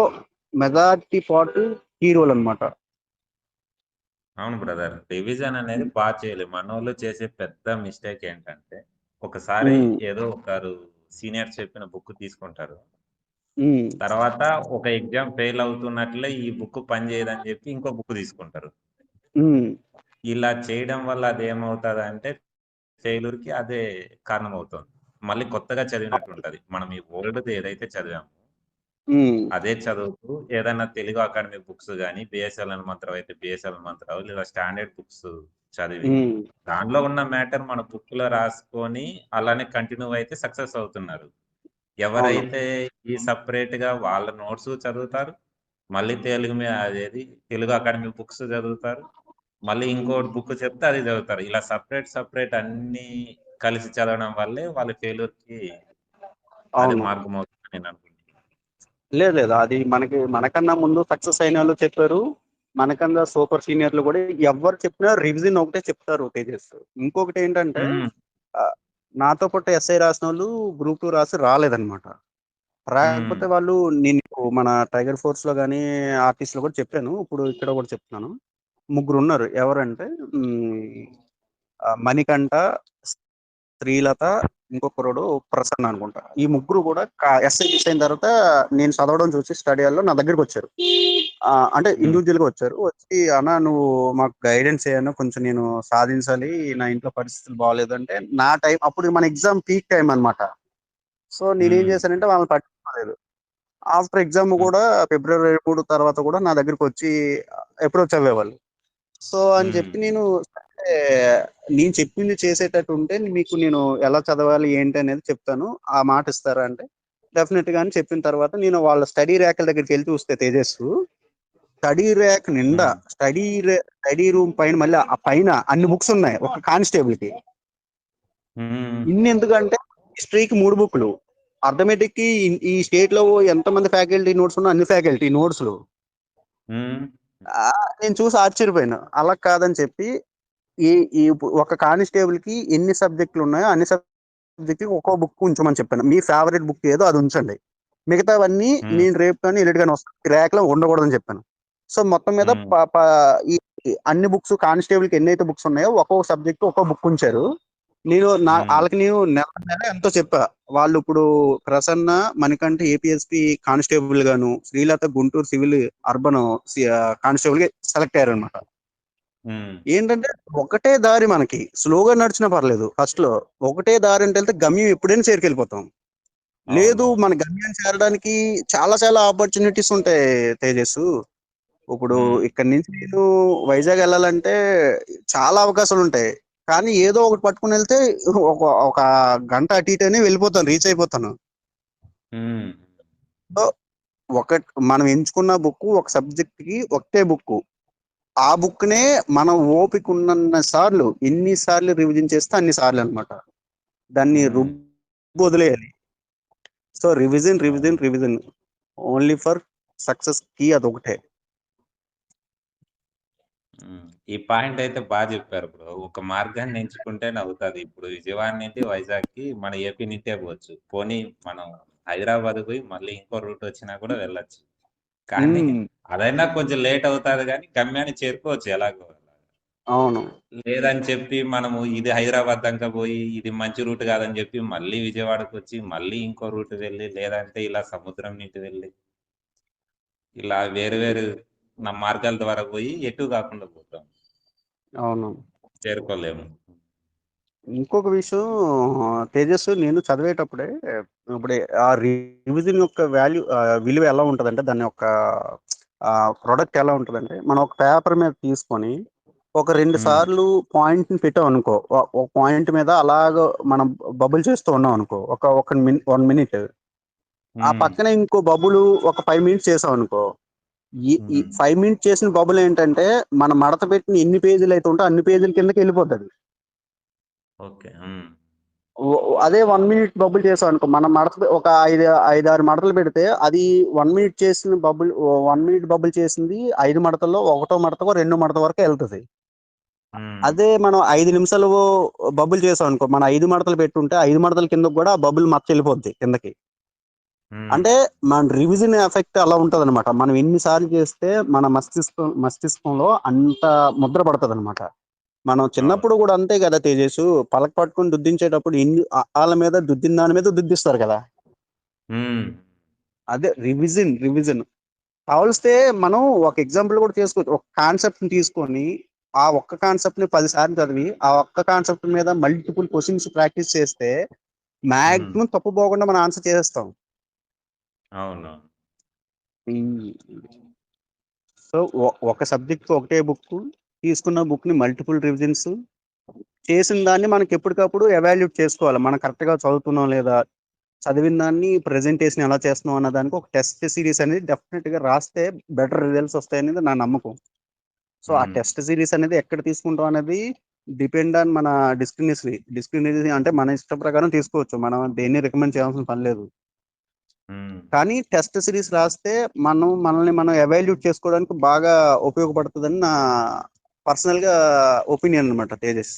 మెజారిటీ పార్ట్ కీ రోల్ అనమాట. అవును బ్రదర్, రివిజన్ అనేది బాగా చేయాలి. మనోళ్ళు చేసే పెద్ద మిస్టేక్ ఏంటంటే ఒకసారి ఏదో ఒకరు సీనియర్ చెప్పిన బుక్ తీసుకుంటారు, తర్వాత ఒక ఎగ్జామ్ ఫెయిల్ అవుతున్నట్లే ఈ బుక్ పని చేయదని చెప్పి ఇంకో బుక్ తీసుకుంటారు. ఇలా చేయడం వల్ల అది ఏమవుతుంది అంటే ఫెయిల్యూర్ కి అదే కారణం అవుతుంది. మళ్ళీ కొత్తగా చదివినట్టు ఉంటది. మనం ఈ ఓల్డ్ ఏదైతే చదివామో అదే చదువుతూ ఏదైనా తెలుగు అకాడమీ బుక్స్ కానీ, బిఎస్ఎల్ హనుమంతరావు అయితే బిఎస్ఎల్ హనుమంతరావు, లేదా స్టాండర్డ్ బుక్స్ చదివి దానిలో ఉన్న మ్యాటర్ మన బుక్ లో రాసుకొని అలానే కంటిన్యూ అయితే సక్సెస్ అవుతున్నారు. అవును. ఎవరైతే ఈ సపరేట్ గా వాళ్ళ నోట్స్ చదువుతారు, మళ్ళీ తెలుగు మీద అదేది తెలుగు అకాడమీ బుక్స్ చదువుతారు, మళ్ళీ ఇంకోటి బుక్ చెప్తే అది చదువుతారు. ఇలా సపరేట్ సపరేట్ అన్ని కలిసి చదవడం వల్లే వాళ్ళ ఫెయిల్యూర్ కి అది అవును. మార్గం అవుతుంది నేను అనుకుంటున్నాను. లేదు లేదు, అది మనకన్నా ముందు సక్సెస్ అయిన వాళ్ళు చెప్పారు. మనకన్నా సూపర్ సీనియర్లు కూడా ఎవరు చెప్పినా రివిజన్ ఒకటే చెప్తారు తేజస్. ఇంకొకటి ఏంటంటే ఉమ్, ఆ, నాతో పాటు ఎస్ఐ రాసిన వాళ్ళు గ్రూప్ 2 రాసి రాలేదన్నమాట. ఉమ్, రాకపోతే వాళ్ళు, నేను మన టైగర్ ఫోర్స్ లో కానీ ఆర్టిస్ట్ లో కూడా చెప్పాను, ఇప్పుడు ఇక్కడ కూడా చెప్తున్నాను. ముగ్గురు ఉన్నారు. ఎవరంటే మణికంఠ, శ్రీలత, ఇంకొకరుడు ప్రసన్న అనుకుంటా. ఈ ముగ్గురు కూడా ఎస్ఐ మిస్ అయిన తర్వాత నేను చదవడం చూసి స్టడీ హాల్లో నా దగ్గరికి వచ్చారు. అంటే ఇండివిజువల్ గా వచ్చారు. వచ్చి అన్న నువ్వు మాకు గైడెన్స్ చేయను, కొంచెం నేను సాధించాలి, నా ఇంట్లో పరిస్థితులు బాగాలేదంటే నా టైం అప్పుడు మన ఎగ్జామ్ పీక్ టైం అన్నమాట. సో నేనేం చేశానంటే వాళ్ళని పట్టించుకోలేదు. ఆఫ్టర్ ఎగ్జామ్ కూడా ఫిబ్రవరి 3 తర్వాత కూడా నా దగ్గరికి వచ్చి అప్రోచ్ అవ్వేవాళ్ళు. సో అని చెప్పి నేను నేను చెప్పింది చేసేటట్టు ఉంటే మీకు నేను ఎలా చదవాలి ఏంటి అనేది చెప్తాను, ఆ మాట ఇస్తారా అంటే డెఫినెట్ గా అని చెప్పిన తర్వాత నేను వాళ్ళ స్టడీ ర్యాక్ల దగ్గరికి వెళ్ళి చూస్తే తేజస్ స్టడీ ర్యాక్ నిండా స్టడీ రూమ్ పైన మళ్ళీ ఆ పైన అన్ని బుక్స్ ఉన్నాయి ఒక కానిస్టేబుల్ కి. ఇన్ని ఎందుకంటే హిస్టరీకి 3 బుక్లు, అర్థమెటిక్ కి ఈ స్టేట్ లో ఎంతమంది ఫ్యాకల్టీ నోట్స్ ఉన్నా అన్ని ఫ్యాకల్టీ నోట్స్లు. నేను చూసి ఆశ్చర్యపోయాను. అలా కాదని చెప్పి ఈ ఈ ఒక కానిస్టేబుల్ కి ఎన్ని సబ్జెక్టులు ఉన్నాయో అన్ని సబ్జెక్ట్ ఒక్కో బుక్ ఉంచమని చెప్పాను. మీ ఫేవరెట్ బుక్ ఏదో అది ఉంచండి, మిగతావన్నీ నేను రేపు కానీ ఎల్లుండి కానీ వస్తాను ర్యాక్ లో ఉండకూడదని చెప్పాను. సో మొత్తం మీద ఈ అన్ని బుక్స్ కానిస్టేబుల్ కి ఎన్నైతే బుక్స్ ఉన్నాయో ఒక్కొక్క సబ్జెక్ట్ ఒక్కో బుక్ ఉంచారు. వాళ్ళకి నేను నెల ఎంతో చెప్పా. వాళ్ళు ఇప్పుడు ప్రసన్న మణికంఠ ఏపీఎస్పీ కానిస్టేబుల్ గాను, Srilatha Guntur civil urban constable గా సెలెక్ట్ అయ్యారు అనమాట. ఏంటంటే ఒకటే దారి, మనకి స్లోగా నడిచినా పర్లేదు, ఫస్ట్ లో ఒకటే దారి అంటే వెళ్తే గమ్యం ఎప్పుడైనా చేరుకెళ్ళిపోతాం. లేదు మన గమ్యం చేరడానికి చాలా చాలా ఆపర్చునిటీస్ ఉంటాయి తేజస్. ఇప్పుడు ఇక్కడ నుంచి నేను వైజాగ్ వెళ్ళాలంటే చాలా అవకాశాలు ఉంటాయి, కానీ ఏదో ఒకటి పట్టుకుని వెళ్తే ఒక గంట అటు ఇటునే వెళ్ళిపోతాను, రీచ్ అయిపోతాను. సో మనం ఎంచుకున్న బుక్ ఒక సబ్జెక్ట్ కి ఒకటే బుక్, ఆ బుక్ నే మనం ఓపిక ఉన్న సార్లు ఎన్నిసార్లు రివిజన్ చేస్తే అన్ని సార్లు అనమాట. దాన్ని వదిలేయాలి. So revision revision revision only for success కి అదొకటే. ఈ పాయింట్ అయితే బాగా చెప్పారు బ్రో. ఒక మార్గాన్ని ఎంచుకుంటే నవ్వుతుంది. ఇప్పుడు విజయవాడ నుంచి వైజాగ్ కి మన ఏపీ నుంచే పోవచ్చు, పోనీ మనం హైదరాబాద్ పోయి మళ్ళీ ఇంకో రూట్ వచ్చినా కూడా వెళ్ళొచ్చు. కానీ అదైనా కొంచెం లేట్ అవుతుంది, కానీ గమ్యాన్ని చేరుకోవచ్చు ఎలాగో. అవును. లేదని చెప్పి మనము ఇది హైదరాబాద్ దాకా పోయి ఇది మంచి రూట్ కాదని చెప్పి మళ్ళీ విజయవాడకు వచ్చి మళ్ళీ ఇంకో రూట్ వెళ్ళి, లేదంటే ఇలా సముద్రం నుంచి వెళ్ళి ఇలా వేరు వేరు నా మార్గాల ద్వారా పోయి ఎటు కాకుండా పోతాం. అవును, చేరుకోలేము. ఇంకొక విషయం తేజస్సు, నేను చదివేటప్పుడే ఇప్పుడే ఆ రివిజన్ యొక్క విలువ ఎలా ఉంటుందంటే, దాని యొక్క ప్రొడక్ట్ ఎలా ఉంటుందంటే, మనం ఒక పేపర్ మీద తీసుకొని ఒక 2 సార్లు పాయింట్ ని పెట్టాం అనుకో, ఒక పాయింట్ మీద అలాగ మనం బబుల్ చేస్తూ ఉన్నాం అనుకో, ఒక 1 మినిట్, ఆ పక్కన ఇంకో బబుల్ ఒక 5 మినిట్స్ చేసాం అనుకో, ఈ 5 మినిట్స్ చేసిన బబుల్ ఏంటంటే మన మడత పెట్టిన ఎన్ని పేజీలు అయితే ఉంటే అన్ని పేజీల కిందకి వెళ్ళిపోతుంది. అదే 1 మినిట్ బబుల్ చేసాం అనుకో, మన మడత ఒక 5-6 మడతలు పెడితే అది 1 మినిట్ చేసిన బబుల్ 1 మినిట్ బబుల్ చేసింది 5 మడతల్లో 1 మడతకో 2 మడత వరకు వెళ్తుంది. అదే మనం 5 నిమిషాలు బబుల్ చేసాం అనుకో, మన 5 మడతలు పెట్టుంటే 5 మడతల కింద కూడా ఆ బబుల్ మచ్చ వెళ్ళిపోద్ది కిందకి. అంటే మన రివిజన్ ఎఫెక్ట్ అలా ఉంటది అనమాట. మనం ఎన్నిసార్లు చేస్తే మన మస్తిష్కంలో అంత ముద్ర పడుతుంది అనమాట. మనం చిన్నప్పుడు కూడా అంతే కదా తేజస్సు, పలక పట్టుకుని దుద్దించేటప్పుడు వాళ్ళ మీద దుద్దిన దాని మీద దుద్దిస్తారు కదా. అదే రివిజన్ కావలిస్తే మనం ఒక ఎగ్జాంపుల్ కూడా చేసుకోవచ్చు. ఒక కాన్సెప్ట్ ని తీసుకొని ఆ ఒక్క కాన్సెప్ట్ ని 10 సార్లు చదివి ఆ ఒక్క కాన్సెప్ట్ మీద మల్టిపుల్ క్వశ్చన్స్ ప్రాక్టీస్ చేస్తే మాక్సిమం తప్పు పోకుండా మనం ఆన్సర్ చేసేస్తాం. అవును. సో ఒక సబ్జెక్ట్ ఒకటే బుక్, తీసుకున్న బుక్ ని మల్టిపుల్ రివిజన్స్ చేసిన దాన్ని మనకి ఎప్పటికప్పుడు ఎవాల్యుయేట్ చేసుకోవాలి. మనం కరెక్ట్ గా చదువుతున్నాం లేదా, చదివిన దాన్ని ప్రెజెంటేషన్ ఎలా చేస్తున్నాం అన్న దానికి ఒక టెస్ట్ సిరీస్ అనేది డెఫినెట్ గా రాస్తే బెటర్ రిజల్ట్స్ వస్తాయనేది నా నమ్మకం. సో ఆ టెస్ట్ సిరీస్ అనేది ఎక్కడ తీసుకుంటాం అనేది డిపెండ్ ఆన్ మన డిస్క్రిమినరీ అంటే మన ఇష్ట ప్రకారం తీసుకోవచ్చు, మనం దేన్ని రికమెండ్ చేయాల్సిన పని లేదు. కానీ టెస్ట్ సిరీస్ రాస్తే మనల్ని మనం ఎవాల్యుయేట్ చేసుకోవడానికి బాగా ఉపయోగపడుతుందని నా పర్సనల్ గా ఒపీనియన్ అనమాట తేజస్.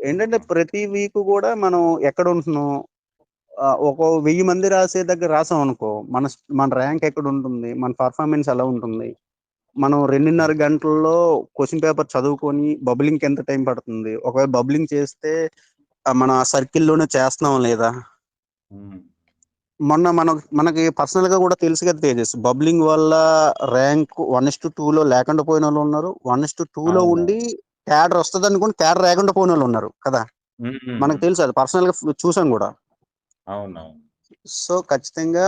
ఏంటంటే ప్రతి వీక్ కూడా మనం ఎక్కడ ఉంటున్నాం, ఒక 1000 మంది రాసే దగ్గర రాసాం అనుకో, మన ర్యాంక్ ఎక్కడ ఉంటుంది, మన పర్ఫార్మెన్స్ ఎలా ఉంటుంది, మనం 2.5 గంటల్లో క్వశ్చన్ పేపర్ చదువుకొని బబులింగ్ ఎంత టైం పడుతుంది, ఒకవేళ బబులింగ్ చేస్తే మన సర్కిల్లోనే చేస్తున్నాం లేదా. మొన్న మనకి పర్సనల్ గా కూడా తెలుసు కదా తేజస్, బబ్లింగ్ వల్ల ర్యాంక్ 1:2లో లేకుండా పోయిన వాళ్ళు ఉన్నారు, 1:2లో అవును. ఉండి క్యాడర్ వస్తుంది అనుకుని క్యాడర్ లేకుండా పోయిన వాళ్ళు ఉన్నారు కదా. మనకు తెలుసు, అది పర్సనల్ గా చూసాం కూడా. అవునవును. సో ఖచ్చితంగా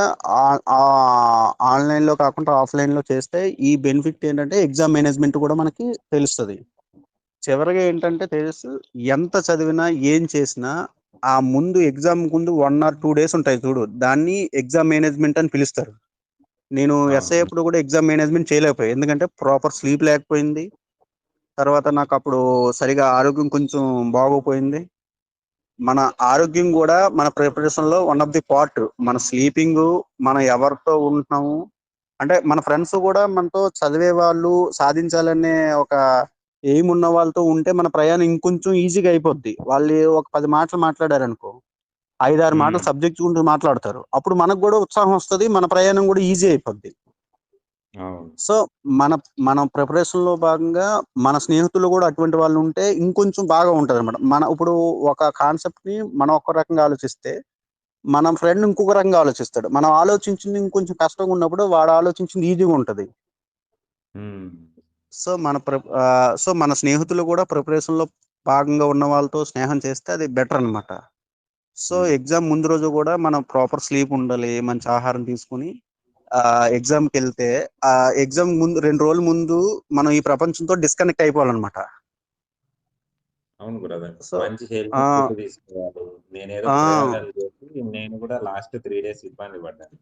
ఆన్లైన్ లో కాకుండా ఆఫ్లైన్ లో చేస్తే ఈ బెనిఫిట్ ఏంటంటే ఎగ్జామ్ మేనేజ్మెంట్ కూడా మనకి తెలుస్తుంది. చివరిగా ఏంటంటే తేజస్, ఎంత చదివినా ఏం చేసినా ఆ ముందు ఎగ్జామ్ ముందు 1 or 2 days ఉంటాయి చూడు, దాన్ని ఎగ్జామ్ మేనేజ్మెంట్ అని పిలుస్తారు. నేను ఎస్ఐ అవును. అప్పుడు కూడా ఎగ్జామ్ మేనేజ్మెంట్ చేయలేకపోయాయి, ఎందుకంటే ప్రాపర్ స్లీప్ లేకపోయింది. తర్వాత నాకు అప్పుడు సరిగా ఆరోగ్యం కొంచెం బాగోపోయింది. మన ఆరోగ్యం కూడా మన ప్రిపరేషన్ లో వన్ ఆఫ్ ది పార్ట్. మన స్లీపింగ్, మన ఎవరితో ఉంటున్నాము, అంటే మన ఫ్రెండ్స్ కూడా మనతో చదివే వాళ్ళు, సాధించాలనే ఒక ఎయిమ్ ఉన్న వాళ్ళతో ఉంటే మన ప్రయాణం ఇంకొంచెం ఈజీగా అయిపోద్ది. వాళ్ళు ఒక 10 మాటలు మాట్లాడారనుకో, 5-6 మాటలు సబ్జెక్ట్ గురించి మాట్లాడతారు, అప్పుడు మనకు కూడా ఉత్సాహం వస్తుంది, మన ప్రయాణం కూడా ఈజీ అయిపోద్ది. అవును. సో మన ప్రిపరేషన్ లో భాగంగా మన స్నేహితులు కూడా అటువంటి వాళ్ళు ఉంటే ఇంకొంచెం బాగా ఉంటది అనమాట. ఇప్పుడు ఒక కాన్సెప్ట్ ని మనం ఒక రకంగా ఆలోచిస్తే, మన ఫ్రెండ్ ఇంకొక రకంగా ఆలోచిస్తాడు. మనం ఆలోచించింది ఇంకొంచెం కష్టంగా ఉన్నప్పుడు వాడు ఆలోచించింది ఈజీగా ఉంటది. సో మన స్నేహితులు కూడా ప్రిపరేషన్ లో భాగంగా ఉన్న వాళ్ళతో స్నేహం చేస్తే అది బెటర్ అన్నమాట. సో ఎగ్జామ్ ముందు రోజు కూడా మనం ప్రాపర్ స్లీప్ ఉండాలి, మంచి ఆహారం తీసుకుని ఎగ్జామ్కి వెళ్తే ఆ ఎగ్జామ్ ముందు 2 రోజుల ముందు మనం ఈ ప్రపంచంతో డిస్కనెక్ట్ అయిపోవాలన్నమాట. అవును బ్రదర్. సో మంచి హెల్తీ ఫుడ్ తీసుకోవాలి. నేనేదో ఆ ప్రయోగాలు చేసి నేను కూడా లాస్ట్ 3 days ఇబ్బంది పడ్డాను.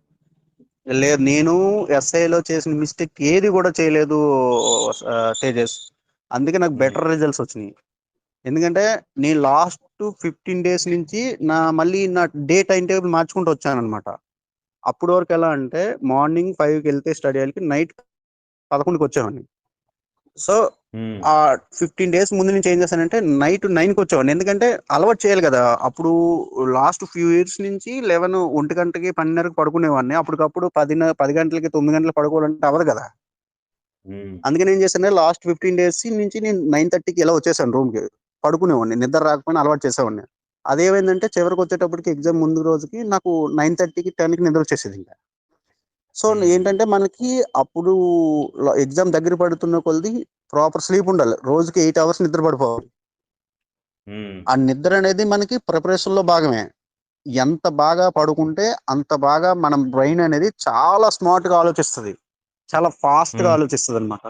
లేదు, నేను ఎస్ఐలో చేసిన మిస్టేక్ ఏది కూడా చేయలేదు తేజస్. అందుకే నాకు బెటర్ రిజల్ట్స్ వచ్చినాయి. ఎందుకంటే నేను లాస్ట్ 15 days నుంచి మళ్ళీ నా డే టైం టేబుల్ మార్చుకుంటూ వచ్చానమాట. అప్పుడు వరకు ఎలా అంటే మార్నింగ్ 5కి వెళ్తే స్టడీ అయ్యి నైట్ 11కి వచ్చేవాడిని. సో ఆ 15 days ముందు నుంచి ఏం చేశానంటే నైట్ 9కి వచ్చేవాడిని, ఎందుకంటే అలవాటు చేయాలి కదా. అప్పుడు లాస్ట్ ఫ్యూ ఇయర్స్ నుంచి 11, 1 గంటకి 12:30కి పడుకునేవాడిని. అప్పటికప్పుడు 10 గంటలకి 9 గంటలకు పడుకోవాలంటే అవ్వదు కదా. అందుకని ఏం చేశాను, లాస్ట్ 15 days నుంచి నేను 9:30కి ఇలా వచ్చేసాను రూమ్కి, పడుకునేవాడిని. నిద్ర రాకపోయినా అలవాటు చేసేవాడిని. అదేమైందంటే చివరికి వచ్చేటప్పటికి ఎగ్జామ్ ముందు రోజుకి నాకు 9:30కి 10కి నిద్ర వచ్చేసేది ఇంకా. సో ఏంటంటే మనకి అప్పుడు ఎగ్జామ్ దగ్గర పడుతున్న కొలది ప్రాపర్ స్లీప్ ఉండాలి, రోజుకి 8 hours నిద్ర పడిపోవాలి. ఆ నిద్ర అనేది మనకి ప్రిపరేషన్ లో భాగమే. ఎంత బాగా పడుకుంటే అంత బాగా మన బ్రెయిన్ అనేది చాలా స్మార్ట్ గా ఆలోచిస్తుంది, చాలా ఫాస్ట్ గా ఆలోచిస్తుంది అనమాట.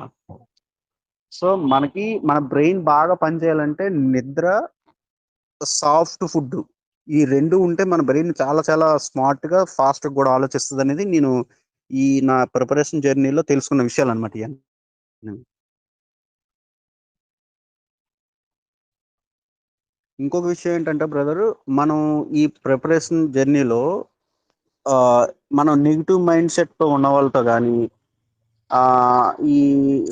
సో మనకి మన బ్రెయిన్ బాగా పనిచేయాలంటే నిద్ర, సాఫ్ట్ ఫుడ్, ఈ 2 ఉంటే మన బ్రెయిన్ చాలా చాలా స్మార్ట్ గా ఫాస్ట్ గా కూడా ఆలోచిస్తుంది అనేది నేను ఈ నా ప్రిపరేషన్ జర్నీలో తెలుసుకున్న విషయాలు అనమాట ఇవన్నీ. ఇంకొక విషయం ఏంటంటే బ్రదర్, మనం ఈ ప్రిపరేషన్ జర్నీలో మనం నెగిటివ్ మైండ్ సెట్ తో ఉన్న వాళ్ళతో కానీ, ఈ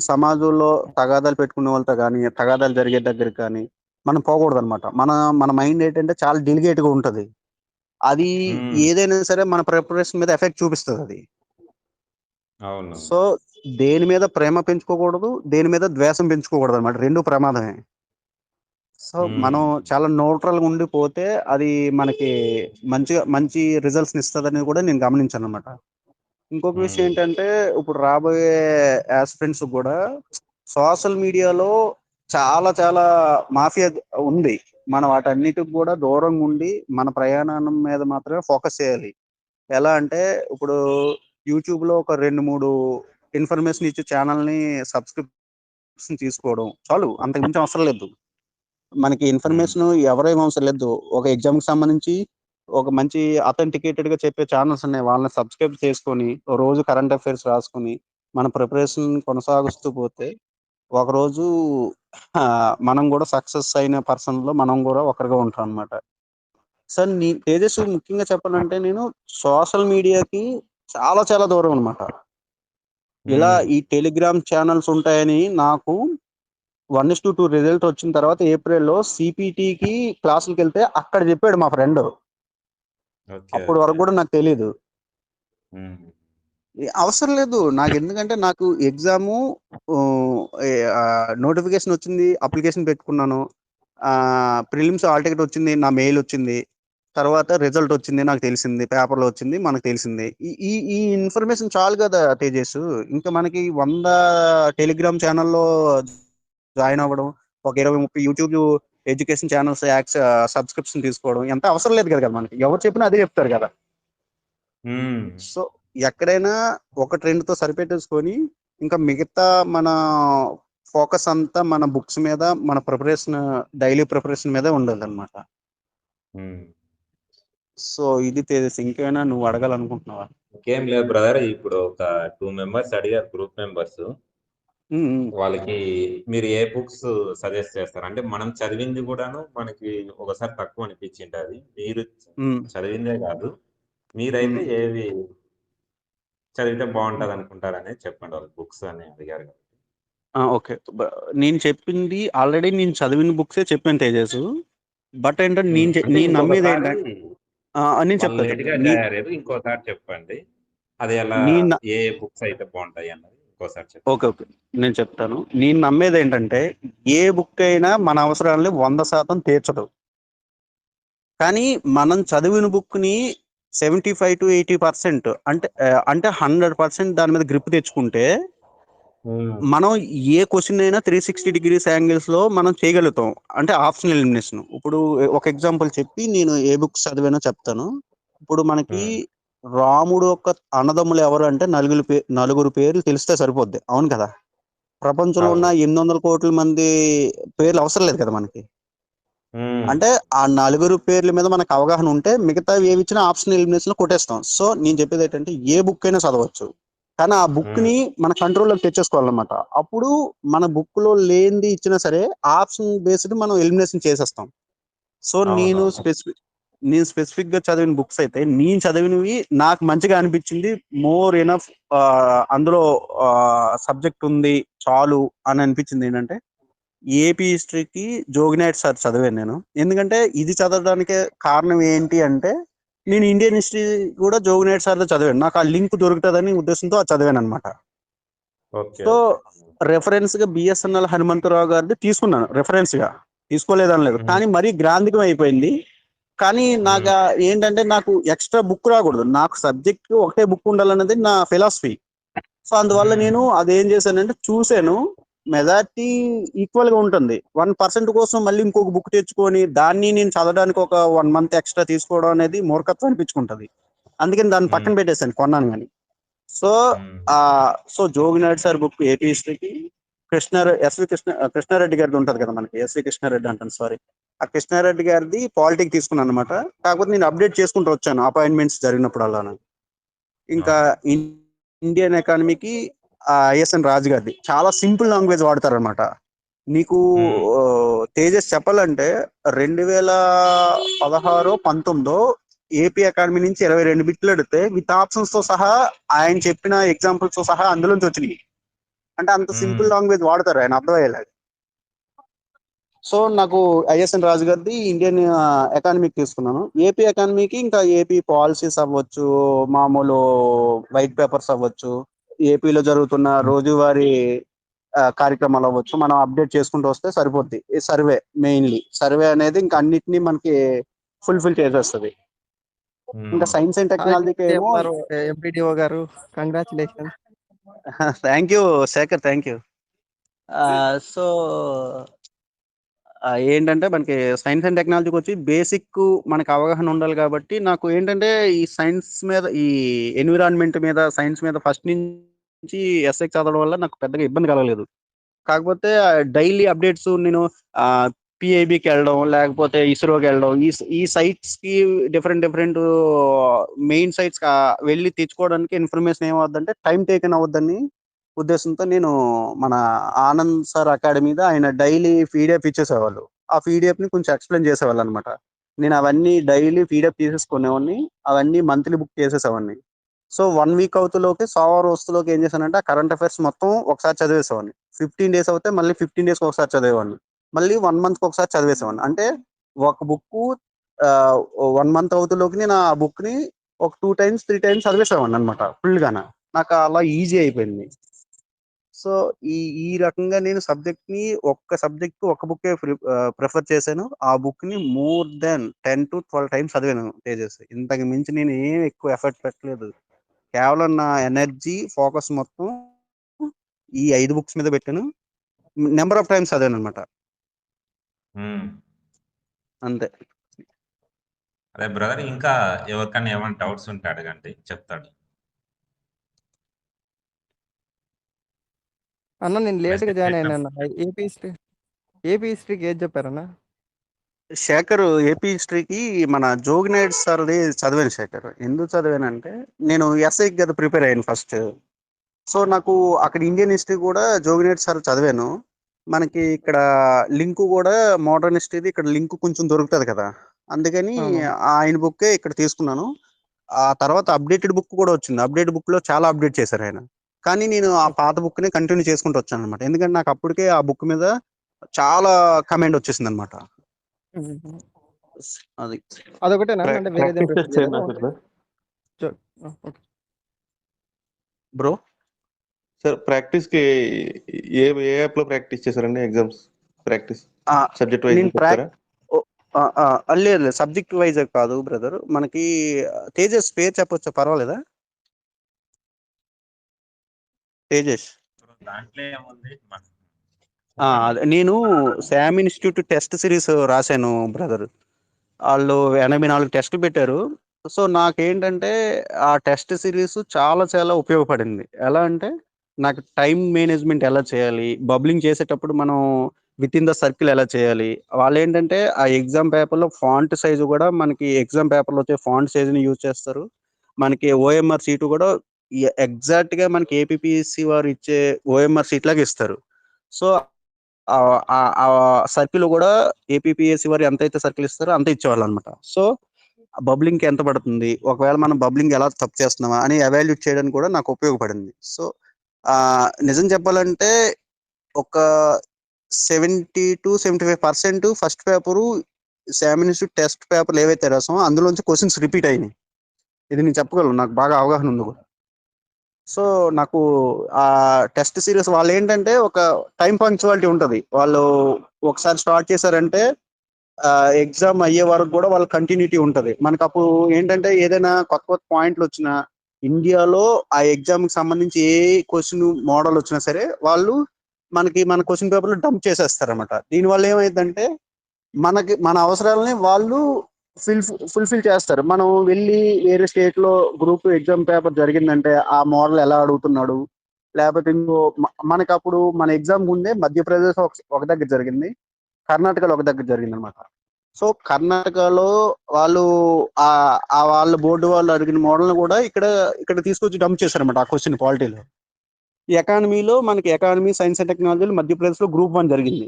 సమాజంలో తగాదాలు పెట్టుకునే వాళ్ళతో కానీ, తగాదాలు జరిగే దగ్గర కానీ మనం పోకూడదు అనమాట. మన మైండ్ ఏంటంటే చాలా డెలికేట్ గా ఉంటది. అది ఏదైనా సరే మన ప్రిపరేషన్ మీద ఎఫెక్ట్ చూపిస్తుంది అది. అవును. సో దేని మీద ప్రేమ పెంచుకోకూడదు, దేని మీద ద్వేషం పెంచుకోకూడదు అనమాట, 2 ప్రమాదమే. సో మనం చాలా న్యూట్రల్ గా ఉండిపోతే అది మనకి మంచి రిజల్ట్స్ ఇస్తుందని కూడా నేను గమనించాను అనమాట. ఇంకొక విషయం ఏంటంటే ఇప్పుడు రాబోయే ఆస్పిరెంట్స్ కూడా సోషల్ మీడియాలో చాలా చాలా మాఫియా ఉంది. మనం వాటన్నిటికి కూడా దూరంగా ఉండి మన ప్రయాణం మీద మాత్రమే ఫోకస్ చేయాలి. ఎలా అంటే ఇప్పుడు యూట్యూబ్ లో ఒక 2-3 ఇన్ఫర్మేషన్ ఇచ్చే ఛానల్ ని సబ్స్క్రిప్షన్ తీసుకోవడం చాలు, అంతకుమించి అవసరం లేదు. మనకి ఇన్ఫర్మేషన్ ఎవరేం అవసరం లేదు. ఒక ఎగ్జామ్ కి సంబంధించి ఒక మంచి అథెంటికేటెడ్ గా చెప్పే ఛానల్స్ ఉన్నాయి, వాళ్ళని సబ్స్క్రైబ్ చేసుకొని రోజు కరెంట్ అఫైర్స్ రాసుకొని మన ప్రిపరేషన్ కొనసాగిస్తూ పోతే ఒకరోజు మనం కూడా సక్సెస్ అయిన పర్సన్ లో మనం కూడా ఒకరిగా ఉంటాం అనమాట. సార్ నీ తేజస్, ముఖ్యంగా చెప్పాలంటే నేను సోషల్ మీడియాకి చాలా చాలా దూరం అనమాట. ఇలా ఈ టెలిగ్రామ్ ఛానల్స్ ఉంటాయని నాకు 1:2 రిజల్ట్ వచ్చిన తర్వాత ఏప్రిల్లో సిపిటికి క్లాసులకి వెళ్తే అక్కడ చెప్పాడు మా ఫ్రెండ్. అప్పటి వరకు కూడా నాకు తెలియదు. అవసరం లేదు నాకు, ఎందుకంటే నాకు ఎగ్జాము నోటిఫికేషన్ వచ్చింది, అప్లికేషన్ పెట్టుకున్నాను, ప్రిలిమ్స్ హాల్ టికెట్ వచ్చింది, నా మెయిల్ వచ్చింది, తర్వాత రిజల్ట్ వచ్చింది, నాకు తెలిసింది, పేపర్లో వచ్చింది, మనకు తెలిసింది. ఈ ఈ ఈ ఇన్ఫర్మేషన్ చాలు కదా తేజస్. ఇంకా మనకి 100 టెలిగ్రామ్ ఛానల్లో జాయిన్ అవ్వడం, ఒక 20-30 యూట్యూబ్ ఎడ్యుకేషన్ ఛానల్స్ సబ్స్క్రిప్షన్ తీసుకోవడం ఎంత అవసరం లేదు కదా మనకి. ఎవరు చెప్పినా అదే చెప్తారు కదా. ఉమ్, సో ఎక్కడైనా ఒక ట్రెండ్తో సరిపెట్టేసుకొని ఇంకా మిగతా మన ఫోకస్ అంతా మన బుక్స్ మీద, మన ప్రిపరేషన్, డైలీ ప్రిపరేషన్ మీద ఉండదు అనమాట. ఉమ్. సో ఇది తేజస్. ఇంకేమైనా నువ్వు అడగాలనుకుంటున్నావా? ఇంకేం లేదు బ్రదర్. ఇప్పుడు ఒక 2 మెంబర్స్ అడిగారు, గ్రూప్ మెంబర్స్. వాళ్ళకి మీరు ఏ బుక్స్ సజెస్ట్ చేస్తారు? అంటే మనం చదివింది కూడాను మనకి ఒకసారి తక్కువ అనిపించింది. మీరు చదివిందే కాదు, మీరైతే ఏవి చదివితే బాగుంటది అనుకుంటారనేది చెప్పండి. వాళ్ళకి బుక్స్ అని అడిగారు కదా. ఓకే, నేను చెప్పింది ఆల్రెడీ నేను చదివిన బుక్సే చెప్పాను తేజస్. బట్ ఏంటంటే అంటే నేను నమ్మేది ఇంకొకసారి ఏంటంటే నేను వాళ్ళు చెప్తా లేట్గా నీ తయారయ్యారు, ఇంకోసారి చెప్పండి. అది ఎలా, నేను ఏ బుక్స్ అయితే బాగుంటాయి అన్నది ఇంకోసారి చెప్పండి. ఓకే ఓకే, నేను చెప్తాను. నేను నమ్మేది ఏంటంటే ఏ బుక్ అయినా మన అవసరాలని 100% తీర్చదు. కానీ మనం చదివిన బుక్ని 75-80% అంటే 100% దాని మీద గ్రిప్ తెచ్చుకుంటే మనం ఏ క్వశ్చన్ అయినా 360 degrees యాంగిల్స్లో మనం చేయగలుగుతాం. అంటే ఆప్షనల్ ఎలిమినేషన్. ఇప్పుడు ఒక ఎగ్జాంపుల్ చెప్పి నేను ఏ బుక్స్ చదివానో చెప్తాను. ఇప్పుడు మనకి రాముడు యొక్క అన్నదమ్ములు ఎవరు అంటే నలుగురు పేర్లు తెలిస్తే సరిపోద్ది, అవును కదా. ప్రపంచంలో ఉన్న 800 కోట్ల మంది పేర్లు అవసరం లేదు కదా మనకి. అంటే ఆ నలుగురు పేర్ల మీద మనకు అవగాహన ఉంటే మిగతా ఏవి ఇచ్చినా ఆప్షన్ ఎలిమినేషన్ లో కొట్టేస్తాం. సో నేను చెప్పేది ఏంటంటే ఏ బుక్ అయినా చదవచ్చు, కానీ ఆ బుక్ ని మన కంట్రోల్లోకి తెచ్చేసుకోవాలన్నమాట. అప్పుడు మన బుక్ లో లేనిది ఇచ్చినా సరే ఆప్షన్ బేస్డ్ మనం ఎలిమినేషన్ చేసేస్తాం. సో నేను స్పెసిఫిక్ గా చదివిన బుక్స్ అయితే నేను చదివినవి నాకు మంచిగా అనిపించింది, మోర్ ఎనఫ్ అందులో సబ్జెక్ట్ ఉంది చాలు అని అనిపించింది ఏంటంటే ఏపీ హిస్టరీకి జోగినాథ్ సార్ చదివాను నేను. ఎందుకంటే ఇది చదవడానికి కారణం ఏంటి అంటే నేను ఇండియన్ హిస్టరీ కూడా జోగినాథ్ సార్తో చదివాను. నాకు ఆ లింక్ దొరుకుతుందని ఉద్దేశంతో అది చదివాను అనమాట. సో రెఫరెన్స్ గా బిఎస్ఎన్ఎల్ హనుమంతరావు గారిది తీసుకున్నాను, రెఫరెన్స్ గా తీసుకోలేదని లేదు, కానీ మరీ గ్రాంధికం అయిపోయింది. కానీ నాకు ఏంటంటే నాకు ఎక్స్ట్రా బుక్ రాకూడదు, నాకు సబ్జెక్ట్ ఒకటే బుక్ ఉండాలన్నది నా ఫిలాసఫీ. సో అందువల్ల నేను అదేం చేశానంటే చూశాను, మెజారిటీ ఈక్వల్ గా ఉంటుంది. 1% కోసం మళ్ళీ ఇంకొక బుక్ తెచ్చుకొని దాన్ని నేను చదవడానికి ఒక 1 month ఎక్స్ట్రా తీసుకోవడం అనేది మూర్ఖత్వం అనిపించుకుంటది. అందుకని దాన్ని పక్కన పెట్టేశాను, కొన్నాను కానీ. So Joginath sir book AP హిస్టరీకి కృష్ణారెడ్డి గారిది ఉంటది కదా మనకి, ఎస్వి కృష్ణారెడ్డి అంటాను, సారీ, ఆ కృష్ణారెడ్డి గారిది పాలిటిక్ తీసుకున్నాను అనమాట. కాకపోతే నేను అప్డేట్ చేసుకుంటూ వచ్చాను అపాయింట్మెంట్స్ జరిగినప్పుడు అలానే. ఇంకా ఇండియన్ ఎకానమీకి ఐఎస్ఎన్ రాజు గారిది చాలా సింపుల్ లాంగ్వేజ్ వాడతారనమాట. నీకు తేజస్ చెప్పాలంటే 2016-19 ఏపీ అకాడమీ నుంచి 22 బిట్లు అడిగితే విత్ ఆప్షన్స్ తో సహా ఆయన చెప్పిన ఎగ్జాంపుల్స్ తో సహా అందులోంచి వచ్చినాయి. అంటే అంత సింపుల్ లాంగ్వేజ్ వాడతారు ఆయన అర్థమయ్యేలాగా. సో నాకు ఐఎస్ఎన్ రాజు గారిది ఇండియన్ ఎకానమీకి తీసుకున్నాను. ఏపీ ఎకానమీకి ఇంకా ఏపీ పాలసీస్ అవ్వచ్చు, మామూలు వైట్ పేపర్స్ అవ్వచ్చు, ఏపీలో జరుగుతున్న రోజువారీ కార్యక్రమాలు అవ్వచ్చు, మనం అప్డేట్ చేసుకుంటూ వస్తే సరిపోద్ది. సర్వే మెయిన్లీ సర్వే అనేది ఇంకా అన్నిటినీ మనకి ఫుల్ఫిల్ చేసేస్తుంది. ఇంకా సైన్స్ అండ్ టెక్నాలజీకి ఏమో ఎంపీడీఓ గారు congratulation. Thank you Shekhar, thank you. So ఏంటంటే మనకి సైన్స్ అండ్ టెక్నాలజీకి వచ్చి బేసిక్ మనకి అవగాహన ఉండాలి కాబట్టి నాకు ఏంటంటే ఈ సైన్స్ మీద, ఈ ఎన్విరాన్మెంట్ మీద, సైన్స్ మీద ఫస్ట్ నుంచి ఎస్ఐ చదవడం వల్ల నాకు పెద్దగా ఇబ్బంది కలగలేదు. కాకపోతే డైలీ అప్డేట్స్ నేను పిఐబికి వెళ్ళడం, లేకపోతే ఇస్రోకి వెళ్ళడం, ఈ సైట్స్ కి డిఫరెంట్ మెయిన్ సైట్స్ వెళ్ళి తెచ్చుకోవడానికి ఇన్ఫర్మేషన్ ఏమవుద్దంటే టైం టేకెన్ అవ్వద్దని ఉద్దేశంతో నేను మన ఆనంద్ సార్ అకాడమీ మీద ఆయన డైలీ పీడిఎఫ్ ఇచ్చేసేవాళ్ళు. ఆ పీడిఎఫ్ ని కొంచెం ఎక్స్ప్లెయిన్ చేసేవాళ్ళు అనమాట. నేను అవన్నీ డైలీ పీడిఎఫ్ తీసేసుకునేవాడిని, అవన్నీ మంత్లీ బుక్ చేసేసేవాడిని. సో 1 week అవుతులోకి సోమవారం వస్తులోకి ఏం చేశానంటే ఆ కరెంట్ అఫైర్స్ మొత్తం ఒకసారి చదివేసేవాడిని. 15 days అవుతే మళ్ళీ 15 days ఒకసారి చదివేవాడిని, మళ్ళీ 1 month ఒకసారి చదివేసేవాడిని. అంటే ఒక బుక్ 1 month అవుతులోకి నేను ఆ బుక్ ని ఒక 2 times 3 times చదివేసేవాడిని అనమాట ఫుల్ గాన. నాకు అలా ఈజీ అయిపోయింది. సో ఈ ఈ రకంగా నేను సబ్జెక్ట్ని ఒక్క సబ్జెక్ట్ ఒక బుక్కే ప్రిఫర్ చేశాను. ఆ బుక్ని మోర్ దాన్ 10 to 12 టైమ్స్ చదివాను తేజస్. ఇంతకు మించి నేను ఏం ఎక్కువ ఎఫర్ట్ పెట్టలేదు. కేవలం నా ఎనర్జీ ఫోకస్ మొత్తం ఈ 5 బుక్స్ మీద పెట్టాను. నెంబర్ ఆఫ్ టైమ్స్ చదివాను అనమాట. అంతే. అదే బ్రదర్, ఇంకా ఎవరికైనా ఏమైనా డౌట్స్ ఉంటే అడగండి, చెప్తాడు. అన్న నేను లేట్గా జాయిన్ Message అయినా అన్న. ఏపీ హిస్టరీకి ఏది చెప్పారన్న? శేఖర్ ఏపీ హిస్టరీకి మన జోగినాయుడు సార్ది చదివాను శేఖర్. ఎందుకు చదివానంటే నేను ఎస్ఐకి కదా ప్రిపేర్ అయ్యాను ఫస్ట్. సో నాకు అక్కడ ఇండియన్ హిస్టరీ కూడా జోగినాయుడు సార్ చదివాను. మనకి ఇక్కడ లింక్ కూడా మోడర్న్ హిస్టరీ ఇక్కడ లింక్ కొంచెం దొరుకుతుంది కదా, అందుకని అవును. ఆయన బుక్కే ఇక్కడ తీసుకున్నాను. ఆ తర్వాత అప్డేటెడ్ బుక్ కూడా వచ్చింది. అప్డేట్ బుక్ లో చాలా అప్డేట్ చేశారు ఆయన. కానీ నేను ఆ పాత బుక్ ని కంటిన్యూ చేసుకుంటూ వచ్చాను అనమాట. ఎందుకంటే నాకు అప్పటికే ఆ బుక్ మీద చాలా కమెంట్ వచ్చేసింది అనమాట. అది అదొకటేనా అంటే వేరేదేం ప్రాక్టీస్ ప్రిఫర్ చేయండి చేయలేదా? Sir. Okay. Bro. Sir practice కి ఏ ఏ యాప్ లో ప్రాక్టీస్ చేశారండి? ఎగ్జామ్స్ ప్రాక్టీస్ సబ్జెక్ట్ వైజ్ నేను చెప్తారా? లేదు సబ్జెక్ట్ వైజ్ కాదు బ్రదర్. మనకి తేజస్ పేరు చెప్పొచ్చా, పర్వాలేదా? తేజస్ దాంట్లో ఏముంది నేను శామ్ ఇన్స్టిట్యూట్ టెస్ట్ సిరీస్ రాశాను బ్రదర్. వాళ్ళు 84 టెస్టులు పెట్టారు. సో నాకేంటంటే ఆ టెస్ట్ సిరీస్ చాలా చాలా ఉపయోగపడింది. ఎలా అంటే నాకు టైం మేనేజ్మెంట్ ఎలా చేయాలి, బబ్లింగ్ చేసేటప్పుడు మనం విత్ ఇన్ ద సర్కిల్ ఎలా చేయాలి. వాళ్ళు ఏంటంటే ఆ ఎగ్జామ్ పేపర్లో ఫాంట్ సైజు కూడా మనకి ఎగ్జామ్ పేపర్లో వచ్చే ఫాంట్ సైజుని యూజ్ చేస్తారు. మనకి ఓఎంఆర్ సీటు కూడా ఎగ్జాక్ట్గా మనకి ఏపీపీఎస్సి వారు ఇచ్చే ఓఎంఆర్ సీట్ లాగా ఇస్తారు. సో సర్కిల్ కూడా ఏపీపీఎస్సి వారు ఎంతైతే సర్కిల్ ఇస్తారో అంత ఇచ్చేవాళ్ళు అనమాట. సో బబ్లింగ్కి ఎంత పడుతుంది, ఒకవేళ మనం బబ్లింగ్ ఎలా తప్పు చేస్తున్నామా అని ఎవాల్యూట్ చేయడానికి కూడా నాకు ఉపయోగపడింది. సో నిజం చెప్పాలంటే ఒక 70 to 75% first paper Sam institute test పేపర్లు ఏవైతే రాసామో అందులోంచి క్వశ్చన్స్ రిపీట్ అయినాయి. ఇది నేను చెప్పగలను, నాకు బాగా అవగాహన ఉంది కూడా. సో నాకు ఆ టెస్ట్ సిరీస్ వాళ్ళు ఏంటంటే ఒక టైం పంక్చువాలిటీ ఉంటుంది. వాళ్ళు ఒకసారి స్టార్ట్ చేశారంటే ఎగ్జామ్ అయ్యే వరకు కూడా వాళ్ళ కంటిన్యూటీ ఉంటుంది. మనకు అప్పుడు ఏంటంటే ఏదైనా కొత్త కొత్త పాయింట్లు వచ్చినా ఇండియాలో ఆ ఎగ్జామ్కి సంబంధించి ఏ క్వశ్చన్ మోడల్ వచ్చినా సరే వాళ్ళు మన క్వశ్చన్ పేపర్లో డంప్ చేసేస్తారన్నమాట. దీనివల్ల ఏమైందంటే మన అవసరాలని వాళ్ళు ఫుల్ఫిల్ చేస్తారు. మనం వెళ్ళి వేరే స్టేట్లో గ్రూప్ ఎగ్జామ్ పేపర్ జరిగిందంటే ఆ మోడల్ ఎలా అడుగుతున్నాడు, లేకపోతే ఇంకో మనకి అప్పుడు మన ఎగ్జామ్ ముందే మధ్యప్రదేశ్ ఒక దగ్గర జరిగింది, కర్ణాటకలో ఒక దగ్గర జరిగింది అనమాట. సో కర్ణాటకలో వాళ్ళు వాళ్ళ బోర్డు వాళ్ళు అడిగిన మోడల్ని కూడా ఇక్కడ తీసుకొచ్చి డంప్ చేశారనమాట ఆ క్వశ్చన్ పాలిటీలో. ఎకానమీలో మనకి ఎకానమీ సైన్స్ అండ్ టెక్నాలజీలో మధ్యప్రదేశ్లో గ్రూప్ 1 జరిగింది.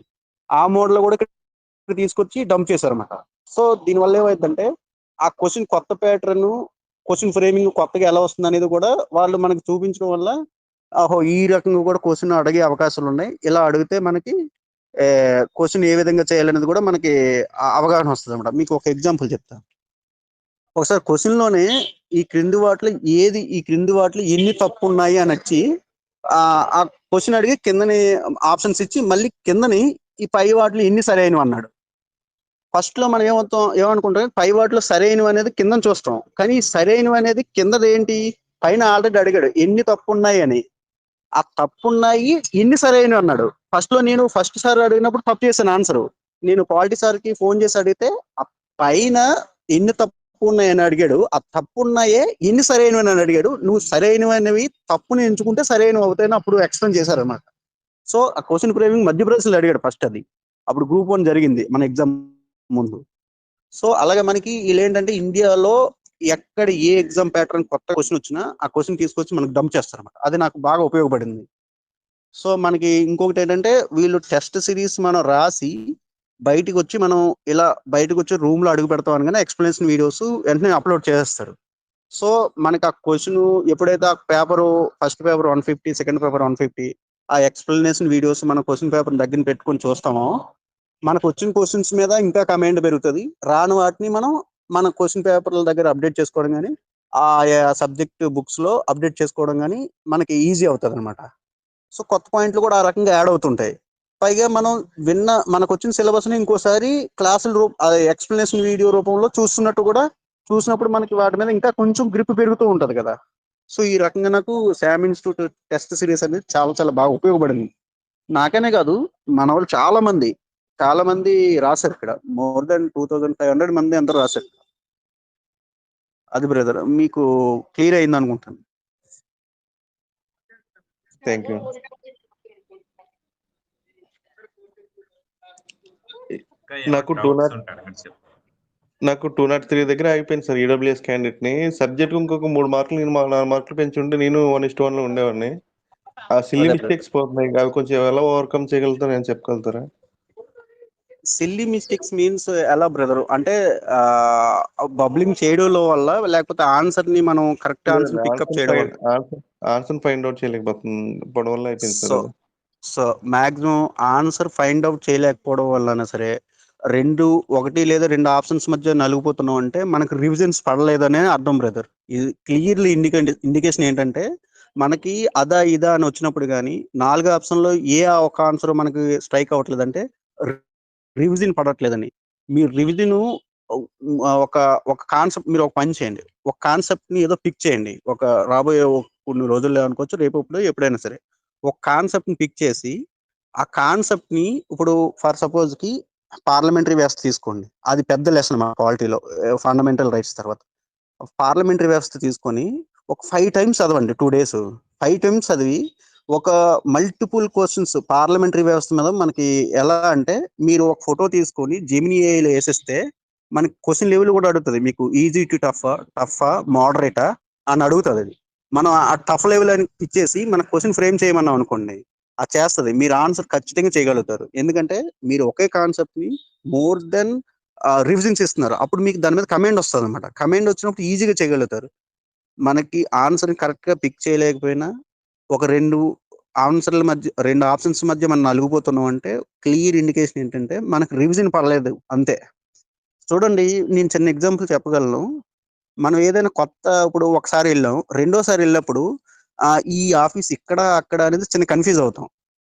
ఆ మోడల్ కూడా ఇక్కడ తీసుకొచ్చి డంప్ చేశారనమాట. సో దీనివల్ల ఏమైందంటే ఆ క్వశ్చన్ కొత్త ప్యాటర్న్, క్వశ్చన్ ఫ్రేమింగ్ కొత్తగా ఎలా వస్తుంది అనేది కూడా వాళ్ళు మనకి చూపించడం వల్ల ఓహో ఈ రకంగా కూడా క్వశ్చన్ అడిగే అవకాశాలు ఉన్నాయి, ఇలా అడిగితే మనకి క్వశ్చన్ ఏ విధంగా చేయాలనేది కూడా మనకి అవగాహన వస్తుంది అనమాట. మీకు ఒక ఎగ్జాంపుల్ చెప్తా. ఒకసారి క్వశ్చన్లోనే ఈ క్రింది వాటిలో ఎన్ని తప్పు ఉన్నాయి అని వచ్చి ఆ క్వశ్చన్ అడిగి కిందని ఆప్షన్స్ ఇచ్చి మళ్ళీ కిందని ఈ పై వాటిలో ఎన్ని సరైనవి అన్నాడు. ఫస్ట్ లో మనం ఏమనుకుంటాం, పై వాటిలో సరైనవి అనేది కింద చూస్తాం, కానీ సరైనవి అనేది కిందది ఏంటి, పైన ఆల్రెడీ అడిగాడు ఎన్ని తప్పు ఉన్నాయి అని. ఆ తప్పు ఉన్నాయి ఎన్ని సరైనవి అన్నాడు. నేను ఫస్ట్ సార్ అడిగినప్పుడు తప్పు చేశాను ఆన్సర్. నేను క్వాలిటీ సార్కి ఫోన్ చేసి అడిగితే ఆ పైన ఎన్ని తప్పు ఉన్నాయని అడిగాడు, ఆ తప్పు ఉన్నాయే ఎన్ని సరైనవి అని అడిగాడు. నువ్వు సరైనవి అనేవి తప్పుని ఎంచుకుంటే సరైనవి అవుతాయని అప్పుడు ఎక్స్ప్లెయిన్ చేశారనమాట. సో ఆ క్వశ్చన్ ఫ్రేమింగ్ మధ్యప్రదేశ్లో అడిగాడు ఫస్ట్. అది అప్పుడు గ్రూప్ 1 జరిగింది మన ఎగ్జామ్ ముందు. సో అలాగే మనకి వీళ్ళు ఏంటంటే ఇండియాలో ఎక్కడ ఏ ఎగ్జామ్ ప్యాటర్న్ కొత్త క్వశ్చన్ వచ్చినా ఆ క్వశ్చన్ తీసుకొచ్చి మనకు డంప్ చేస్తారన్నమాట. అది నాకు బాగా ఉపయోగపడింది. సో మనకి ఇంకొకటి ఏంటంటే వీళ్ళు టెస్ట్ సిరీస్ మనం రాసి బయటకు వచ్చి రూమ్ లో అడుగు పెడతాం అనగానే ఎక్స్ప్లెనేషన్ వీడియోస్ వెంటనే అప్లోడ్ చేసేస్తారు. సో మనకి ఆ క్వశ్చన్ ఎప్పుడైతే ఆ paper first paper 150, second paper 150 ఆ ఎక్స్ప్లెనేషన్ వీడియోస్ మన క్వశ్చన్ పేపర్ దగ్గర పెట్టుకొని చూస్తామో మనకు వచ్చిన క్వశ్చన్స్ మీద ఇంకా కమెంట్ పెరుగుతుంది. రాని వాటిని మన క్వశ్చన్ పేపర్ల దగ్గర అప్డేట్ చేసుకోవడం కానీ ఆ సబ్జెక్ట్ బుక్స్ లో అప్డేట్ చేసుకోవడం కానీ మనకి ఈజీ అవుతుంది అనమాట. సో కొత్త పాయింట్లు కూడా ఆ రకంగా యాడ్ అవుతుంటాయి. పైగా మనం మనకు వచ్చిన సిలబస్ ని ఇంకోసారి క్లాసుల ఎక్స్ప్లెనేషన్ వీడియో రూపంలో చూసినప్పుడు మనకి వాటి మీద ఇంకా కొంచెం గ్రిప్ పెరుగుతూ ఉంటది కదా. సో ఈ రకంగా నాకు శామ్ ఇన్స్టిట్యూట్ టెస్ట్ సిరీస్ అనేది చాలా చాలా బాగా ఉపయోగపడింది. నాకనే కాదు, మన వాళ్ళు చాలా మంది రాశారు ఇక్కడ. మోర్ దెన్ 2500 మంది అందరూ రాశారు. అది బ్రదర్, మీకు క్లియర్ అయింది అనుకుంటాను. Thank you. నాకు 203 దగ్గర ఆగిపోయింది సార్. ఈడబ్ల్యూఎస్ క్యాండిడేట్ ని సబ్జెక్ట్ ఇంకొక 3 మార్కులు 4 మార్కులు పెంచుంటే నేను 1:1 లో ఉండేవాడిని. ఆ సిల్లీ మిస్టేక్స్ పోతున్నాయి, అవి కొంచెం ఎలా ఓవర్కమ్ చేయగలుగుతారు నేను చెప్పగలుగుతారా? సిల్లీ మిస్టేక్స్ మీన్స్ ఎలా బ్రదర్? అంటే బబ్లింగ్ చేయడం వల్ల, లేకపోతే ఆన్సర్ ని మనం కరెక్ట్ ఆన్సర్ పికప్ చేయడం వల్ల? ఆన్సర్ ఫైండ్ అవుట్ చేయలేకపోవడం వల్ల అయిపోయింది sir. So maximum answer find out చేయలేకపోవడం వల్లనా సరే, 1 లేదా 2 ఆప్షన్స్ మధ్య నలిగిపోతున్నాం అంటే మనకు రివిజన్స్ పడలేదనే అర్థం బ్రదర్. ఇది క్లియర్లీ ఇండికేషన్ ఏంటంటే, మనకి అదా ఇదా అని వచ్చినప్పుడు కానీ 4 ఆప్షన్లో ఒక ఆన్సర్ మనకి స్ట్రైక్ అవ్వట్లేదంటే రివిజన్ పడట్లేదని. మీరు రివిజన్ ఒక కాన్సెప్ట్, మీరు ఒక పని చేయండి, ఒక కాన్సెప్ట్ ని ఏదో పిక్ చేయండి. రాబోయే కొన్ని రోజుల్లో అనుకోవచ్చు, రేపు ఎప్పుడైనా సరే ఒక కాన్సెప్ట్ ని పిక్ చేసి, ఆ కాన్సెప్ట్ ని ఇప్పుడు ఫర్ సపోజ్ కి పార్లమెంటరీ వ్యవస్థ తీసుకోండి. అది పెద్ద లెసన్ మా క్వాలిటీలో, ఫండమెంటల్ రైట్స్ తర్వాత. పార్లమెంటరీ వ్యవస్థ తీసుకొని ఒక 5 టైమ్స్ చదవండి 2 days. 5 టైమ్స్ చదివి ఒక మల్టిపుల్ క్వశ్చన్స్ పార్లమెంటరీ వ్యవస్థ మీద మనకి ఎలా అంటే, మీరు ఒక ఫోటో తీసుకొని జెమినీ ఏఐలో వేసేస్తే మనకి క్వశ్చన్ లెవెల్ కూడా అడుగుతుంది. మీకు ఈజీ టు టఫా మోడరేటా అని అడుగుతుంది. అది మనం ఆ టఫ్ లెవెల్ అని ఇచ్చేసి మన క్వశ్చన్ ఫ్రేమ్ చేయమన్నాం అనుకోండి, అది చేస్తుంది. మీరు ఆన్సర్ ఖచ్చితంగా చేయగలుగుతారు. ఎందుకంటే మీరు ఒకే కాన్సెప్ట్ ని మోర్ దెన్ రివిజన్స్ ఇస్తున్నారు. అప్పుడు మీకు దాని మీద కమాండ్ వస్తుంది అనమాట. కమాండ్ వచ్చినప్పుడు ఈజీగా చేయగలుగుతారు. మనకి ఆన్సర్ కరెక్ట్ గా పిక్ చేయలేకపోయినా ఒక 2 ఆప్షన్స్ మధ్య మనం నలిగిపోతున్నాం అంటే క్లియర్ ఇండికేషన్ ఏంటంటే మనకు రివిజన్ పడలేదు అంతే. చూడండి, నేను చిన్న ఎగ్జాంపుల్ చెప్పగలను. మనం ఏదైనా ఇప్పుడు ఒకసారి వెళ్ళాం, రెండోసారి వెళ్ళినప్పుడు ఈ ఆఫీస్ ఇక్కడ అక్కడ అనేది చిన్న కన్ఫ్యూజ్ అవుతాం.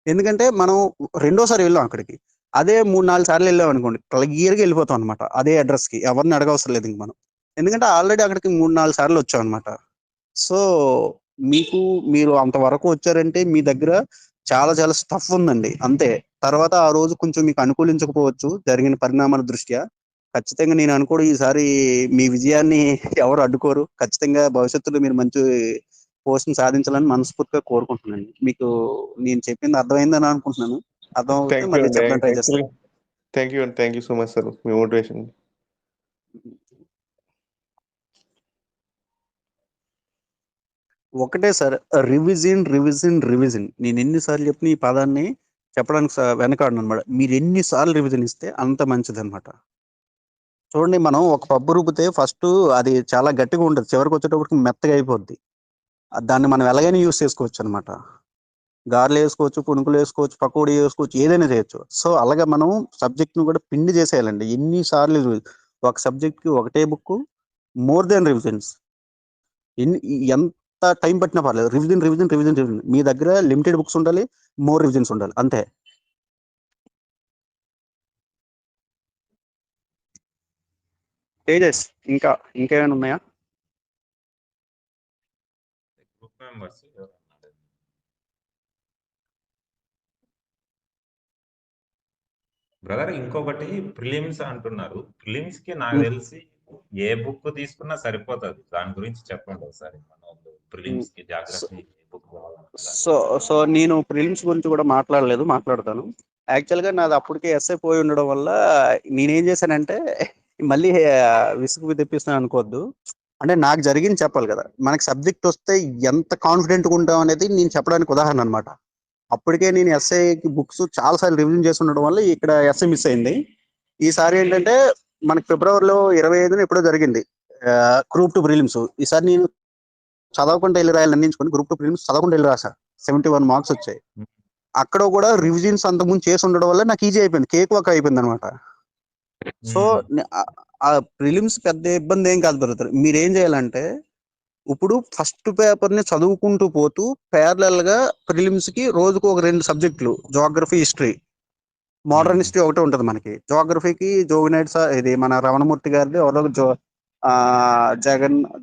ఎందుకంటే మనం రెండోసారి వెళ్ళాం అక్కడికి. అదే 3-4 సార్లు వెళ్ళాం అనుకోండి, క్లియర్గా వెళ్ళిపోతాం అనమాట అదే అడ్రస్ కి. ఎవరిని అడగవసరం లేదు ఇంక మనం, ఎందుకంటే ఆల్రెడీ అక్కడికి 3-4 సార్లు వచ్చాం అనమాట. సో మీరు అంతవరకు వచ్చారంటే మీ దగ్గర చాలా చాలా స్టఫ్ ఉందండి అంతే. తర్వాత ఆ రోజు కొంచెం మీకు అనుకూలించకపోవచ్చు జరిగిన పరిణామాల దృష్ట్యా. ఖచ్చితంగా నేను అనుకోడు ఈసారి మీ విజయాన్ని ఎవరు అడ్డుకోరు. ఖచ్చితంగా భవిష్యత్తులో మీరు మంచి పోస్ట్ని సాధించాలని మనస్ఫూర్తిగా కోరుకుంటున్నాను. మీకు నేను చెప్పింది అర్థమైందని అనుకుంటున్నాను. అర్థం అవుతే మళ్ళీ చెప్పడానికి ట్రై చేస్తాను. Thank you so much sir, me motivation. ఒకటే సార్, రివిజన్. నేను ఎన్నిసార్లు చెప్పిన ఈ పదాన్ని చెప్పడానికి వెనకాడను అనమాట. మీరు ఎన్నిసార్లు రివిజన్ ఇస్తే అంత మంచిది అనమాట. చూడండి, మనం ఒక పప్పు రుబ్బితే ఫస్ట్ అది చాలా గట్టిగా ఉంటుంది, చివరికి వచ్చేటప్పటికి మెత్తగా అయిపోద్ది. దాన్ని మనం ఎలాగైనా యూస్ చేసుకోవచ్చు అనమాట. గారెలు వేసుకోవచ్చు, పునుకులు వేసుకోవచ్చు, పకోడీ వేసుకోవచ్చు, ఏదైనా చేయొచ్చు. సో అలాగే మనం సబ్జెక్ట్ని కూడా పిండి చేసేయాలండి. ఎన్నిసార్లు ఒక సబ్జెక్ట్కి ఒకటే బుక్, మోర్ దెన్ రివిజన్స్. ఎంత టైం పట్టినా పర్లేదు, రివిజన్. మీ దగ్గర లిమిటెడ్ బుక్స్ ఉండాలి, మోర్ రివిజన్స్ ఉండాలి అంతే. తేజస్, ఇంకేమైనా ఉన్నాయా? బ్రదర్ ఇంకొకటి ప్రిలిమ్స్ అంటున్నారు. ప్రిలిమ్స్ కి నాకు తెలిసి ఏ బుక్ తీసుకున్నా సరిపోతుంది. దాని గురించి చెప్పండి ఒకసారి. ప్రిలిమ్స్ కి జాగ్రఫీ బుక్. సో నేను ప్రిలిమ్స్ గురించి కూడా మాట్లాడతాను. యాక్చువల్గా నాది అప్పటికే ఎస్ఐ పోయి ఉండడం వల్ల నేనేం చేశానంటే, మళ్ళీ విసుగు తెప్పిస్తాను అనుకోవద్దు. అంటే నాకు జరిగింది చెప్పాలి కదా. మనకి సబ్జెక్ట్ వస్తే ఎంత కాన్ఫిడెంట్గా ఉంటాం అనేది నేను చెప్పడానికి ఉదాహరణ అనమాట. అప్పటికే నేను ఎస్ఐకి బుక్స్ చాలాసార్లు రివిజన్ చేసి ఉండడం వల్ల ఇక్కడ ఎస్ఐ మిస్ అయింది. ఈసారి ఏంటంటే మనకి ఫిబ్రవరిలో 25న ఎప్పుడో జరిగింది గ్రూప్ 2 ప్రిలిమ్స్. ఈసారి నేను చదవకుండా వెళ్ళి రాయాలని నిర్ణయించుకొని గ్రూప్ 2 ప్రిలిమ్స్ చదవకుండా వెళ్ళి రాసా. 71 మార్క్స్ వచ్చాయి. అక్కడ కూడా రివిజన్స్ అంతకుముందు చేసి ఉండడం వల్ల నాకు ఈజీ అయిపోయింది, కేక్ వర్క్ అయిపోయింది అనమాట. సో ఆ ప్రిలిమ్స్ పెద్ద ఇబ్బంది ఏం కాదు బ్రదర్. మీరు ఏం చేయాలంటే ఇప్పుడు ఫస్ట్ పేపర్ ని చదువుకుంటూ పోతూ ప్యారలల్ గా ప్రిలిమ్స్ కి రోజుకు ఒక 2 సబ్జెక్టులు, జోగ్రఫీ, హిస్టరీ. మోడర్న్ హిస్టరీ ఒకటే ఉంటది మనకి. జోగ్రఫీకి జోగినైట్ సార్, ఇది మన రమణమూర్తి గారిది ఎవరో ఆ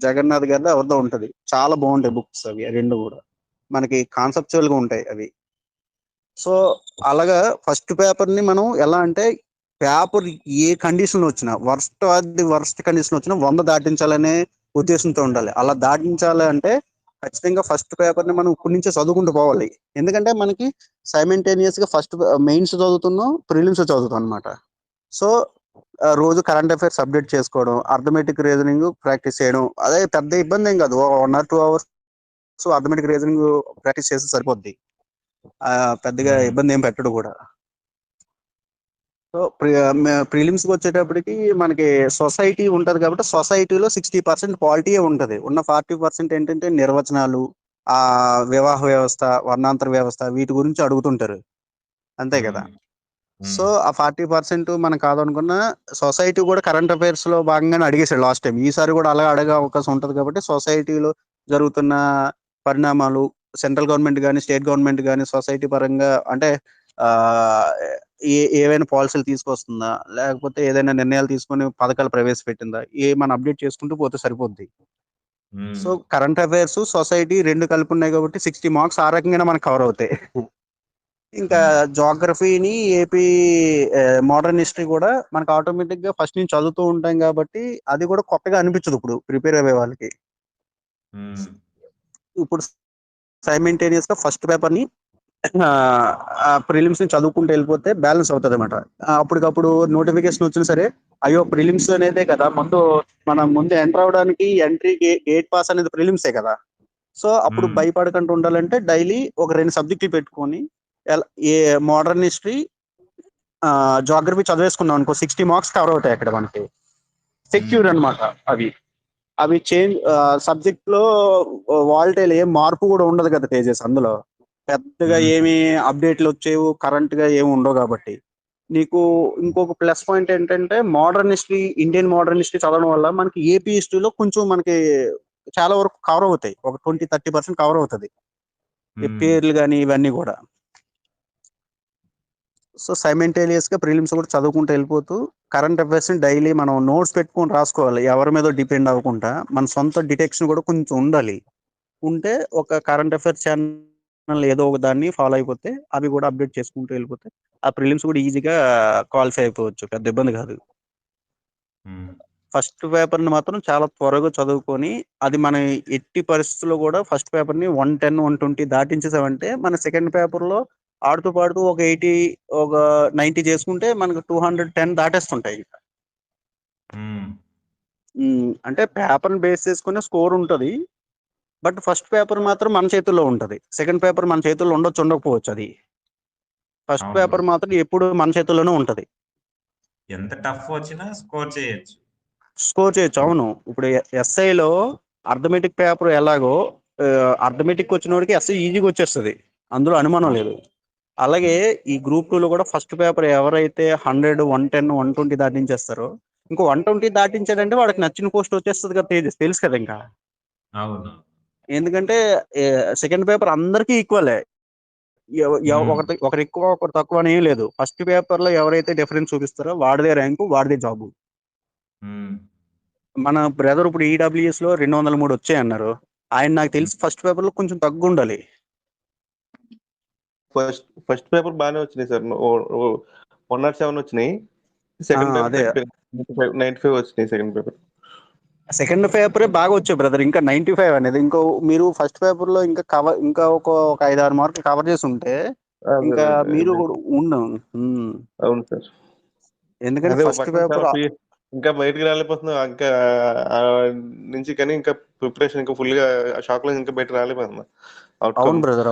జగన్నాథ్ గారిది ఎవరిదో ఉంటది. చాలా బాగుంటాయి బుక్స్ అవి 2 కూడా. మనకి కాన్సెప్చువల్ గా ఉంటాయి అవి. సో అలాగా ఫస్ట్ పేపర్ ని మనం ఎలా అంటే పేపర్ ఏ కండిషన్ వచ్చినా, వర్స్ట్ కండిషన్ వచ్చినా 100 దాటించాలనే ఉద్దేశంతో ఉండాలి. అలా దాటించాలి అంటే ఖచ్చితంగా ఫస్ట్ పేపర్ ని మనం ఇప్పటి నుంచే చదువుకుంటూ పోవాలి. ఎందుకంటే మనకి సైమెంటేనియస్ గా ఫస్ట్ మెయిన్స్ చదువుతున్నాం, ప్రిలిమ్స్ చదువుతాం అనమాట. సో రోజు కరెంట్ అఫైర్స్ అప్డేట్ చేసుకోవడం, అర్థమెటిక్ రీజనింగ్ ప్రాక్టీస్ చేయడం, అదే పెద్ద ఇబ్బంది ఏం కాదు. 1 or 2 hours arithmetic reasoning practice చేస్తే సరిపోద్ది. పెద్దగా ఇబ్బంది ఏం పెట్టడు కూడా. సో ప్రిలిమ్స్ కి వచ్చేటప్పటికి మనకి సొసైటీ ఉంటది కాబట్టి సొసైటీలో 60% పాలిటీయే ఉంటది. ఉన్న 40% ఏంటంటే నిర్వచనాలు, ఆ వివాహ వ్యవస్థ, వర్ణాంతర వ్యవస్థ, వీటి గురించి అడుగుతుంటారు, అంతే కదా. సో ఆ 40% మనం కాదనుకున్న సొసైటీ కూడా కరెంట్ అఫైర్స్ లో భాగంగానే అడిగేసాడు లాస్ట్ టైం. ఈసారి కూడా అలా అడిగే అవకాశం ఉంటది కాబట్టి సొసైటీలో జరుగుతున్న పరిణామాలు, సెంట్రల్ గవర్నమెంట్ కానీ స్టేట్ గవర్నమెంట్ కానీ సొసైటీ పరంగా అంటే ఆ ఏవైనా పాలసీలు తీసుకొస్తుందా, లేకపోతే ఏదైనా నిర్ణయాలు తీసుకొని పథకాలు ప్రవేశపెట్టిందా, మనం అప్డేట్ చేసుకుంటూ పోతే సరిపోద్ది. సో కరెంట్ అఫైర్స్, సొసైటీ 2 కలిపి ఉన్నాయి కాబట్టి 60 మార్క్స్ ఆ రకంగానే మనకు కవర్ అవుతాయి. ఇంకా జోగ్రఫీని, ఏపీ మోడర్న్ హిస్టరీ కూడా మనకు ఆటోమేటిక్ గా ఫస్ట్ నుంచి చదువుతూ ఉంటాం కాబట్టి అది కూడా కొత్తగా అనిపించదు ఇప్పుడు ప్రిపేర్ అయ్యే వాళ్ళకి. ఇప్పుడు సైమెంటేనియస్ గా ఫస్ట్ పేపర్ ని ప్రిలిమ్స్ ని చదువుకుంటూ వెళ్ళిపోతే బ్యాలెన్స్ అవుతుంది అనమాట. అప్పటికప్పుడు నోటిఫికేషన్ వచ్చినా సరే, అయ్యో ప్రిలిమ్స్ అనేదే కదా, మనం ముందు ఎంటర్ అవడానికి ఎంట్రీ గేట్ పాస్ అనేది ప్రిలిమ్సే కదా. సో అప్పుడు భయపడకుండా ఉండాలంటే డైలీ ఒక 2 సబ్జెక్టులు పెట్టుకొని ఏ మోడర్న్ హిస్టరీ, జోగ్రఫీ చదివేసుకున్నాం అనుకో 60 మార్క్స్ కవర్ అవుతాయి అక్కడ మనకి. సెక్యూర్ అనమాట. అవి చేంజ్ సబ్జెక్ట్ లో వాల్టైల్ ఏం మార్పు కూడా ఉండదు కదా తేజస్. అందులో పెద్దగా ఏమి అప్డేట్లు వచ్చేవి కరెంట్ గా ఏమి ఉండవు కాబట్టి నీకు ఇంకొక ప్లస్ పాయింట్ ఏంటంటే modern history, Indian modern history చదవడం వల్ల మనకి ఏపీ హిస్టరీలో కొంచెం మనకి చాలా వరకు కవర్ అవుతాయి. ఒక 20-30% కవర్ అవుతుంది పేర్లు కానీ ఇవన్నీ కూడా. సో సైమెంటేనియస్ గా ప్రిలిమ్స్ కూడా చదువుకుంటూ వెళ్ళిపోతూ కరెంట్ అఫైర్స్ డైలీ మనం నోట్స్ పెట్టుకొని రాసుకోవాలి. ఎవరి మీద డిపెండ్ అవ్వకుండా మన సొంత డిటెక్షన్ కూడా కొంచెం ఉండాలి. ఉంటే ఒక కరెంట్ అఫైర్స్ ఛానల్ ఏదో ఒక దాన్ని ఫాలో అయిపోతే అవి కూడా అప్డేట్ చేసుకుంటూ వెళ్ళిపోతే ఆ ప్రిలిమ్స్ కూడా ఈజీగా క్వాలిఫై అయిపోవచ్చు, పెద్ద ఇబ్బంది కాదు. ఫస్ట్ పేపర్ ని మాత్రం చాలా త్వరగా చదువుకొని అది మన ఎట్టి పరిస్థితుల్లో కూడా ఫస్ట్ పేపర్ ని 110, 120 దాటించేసామంటే మన సెకండ్ పేపర్ లో ఆడుతూ పాడుతూ ఒక 80, ఒక 90 చేసుకుంటే మనకు 210 దాటేస్తుంటాయి. అంటే పేపర్ ని బేస్ చేసుకునే స్కోర్ ఉంటది. బట్ ఫస్ట్ పేపర్ మాత్రం మన చేతుల్లో ఉంటది. సెకండ్ పేపర్ మన చేతుల్లో ఉండొచ్చు, ఉండకపోవచ్చు. అది ఫస్ట్ పేపర్ మాత్రం ఎప్పుడు మన చేతుల్లోనే ఉంటది. ఎంత టఫ్ వచ్చినా స్కోర్ చేయొచ్చు. అవును. ఇప్పుడు ఎస్ఐలో అర్థమెటిక్ పేపర్ ఎలాగో అర్థమెటిక్ వచ్చినోడికి ఎస్ఐ ఈజీగా వచ్చేస్తుంది, అందులో అనుమానం లేదు. అలాగే ఈ గ్రూప్ 2 లో కూడా ఫస్ట్ పేపర్ ఎవరైతే 100, 110, 120 దాటించేస్తారో ఇంకో 120 దాటించాడంటే వాడికి నచ్చిన పోస్ట్ వచ్చేస్తుంది కదా తేజస్, తెలుసు కదా ఇంకా. అవును. ఎందుకంటే సెకండ్ పేపర్ అందరికీ ఈక్వలే, ఒకరి ఎక్కువ ఒకరు తక్కువ అని ఏం లేదు. ఫస్ట్ పేపర్ లో ఎవరైతే డిఫరెన్స్ చూపిస్తారో వాడిదే ర్యాంకు, వాడిదే జాబు. మన బ్రదర్ ఇప్పుడు ఈడబ్ల్యూఎస్ లో 203 వచ్చాయి అన్నారు. ఆయన నాకు తెలిసి ఫస్ట్ పేపర్ లో కొంచెం తగ్గు ఉండాలి. ఫస్ట్ పేపర్ బాగానే వచ్చినాయి సార్, 107 వచ్చినాయి. సెకండ్ పేపర్ 95 వచ్చినాయి. సెకండ్ పేపరే బాగా వచ్చాయి బ్రదర్, ఇంకా 95 అనేది. మీరు ఫస్ట్ పేపర్ లో ఇంకా ఒక 5-6 మార్కులు కవర్ చేసి ఉంటే ఇంకా మీరు కూడా అవును సార్. ఎందుకంటే ఫస్ట్ పేపర్ ఇంకా బయటకు రాలేకపోతున్నా ఇంకా నుంచి, కానీ ఇంకా ప్రిపరేషన్ ఇంకా ఫుల్ గా షాక్ లో ఇంకా బయట రాలేకపోతున్నా. అవును బ్రదర్.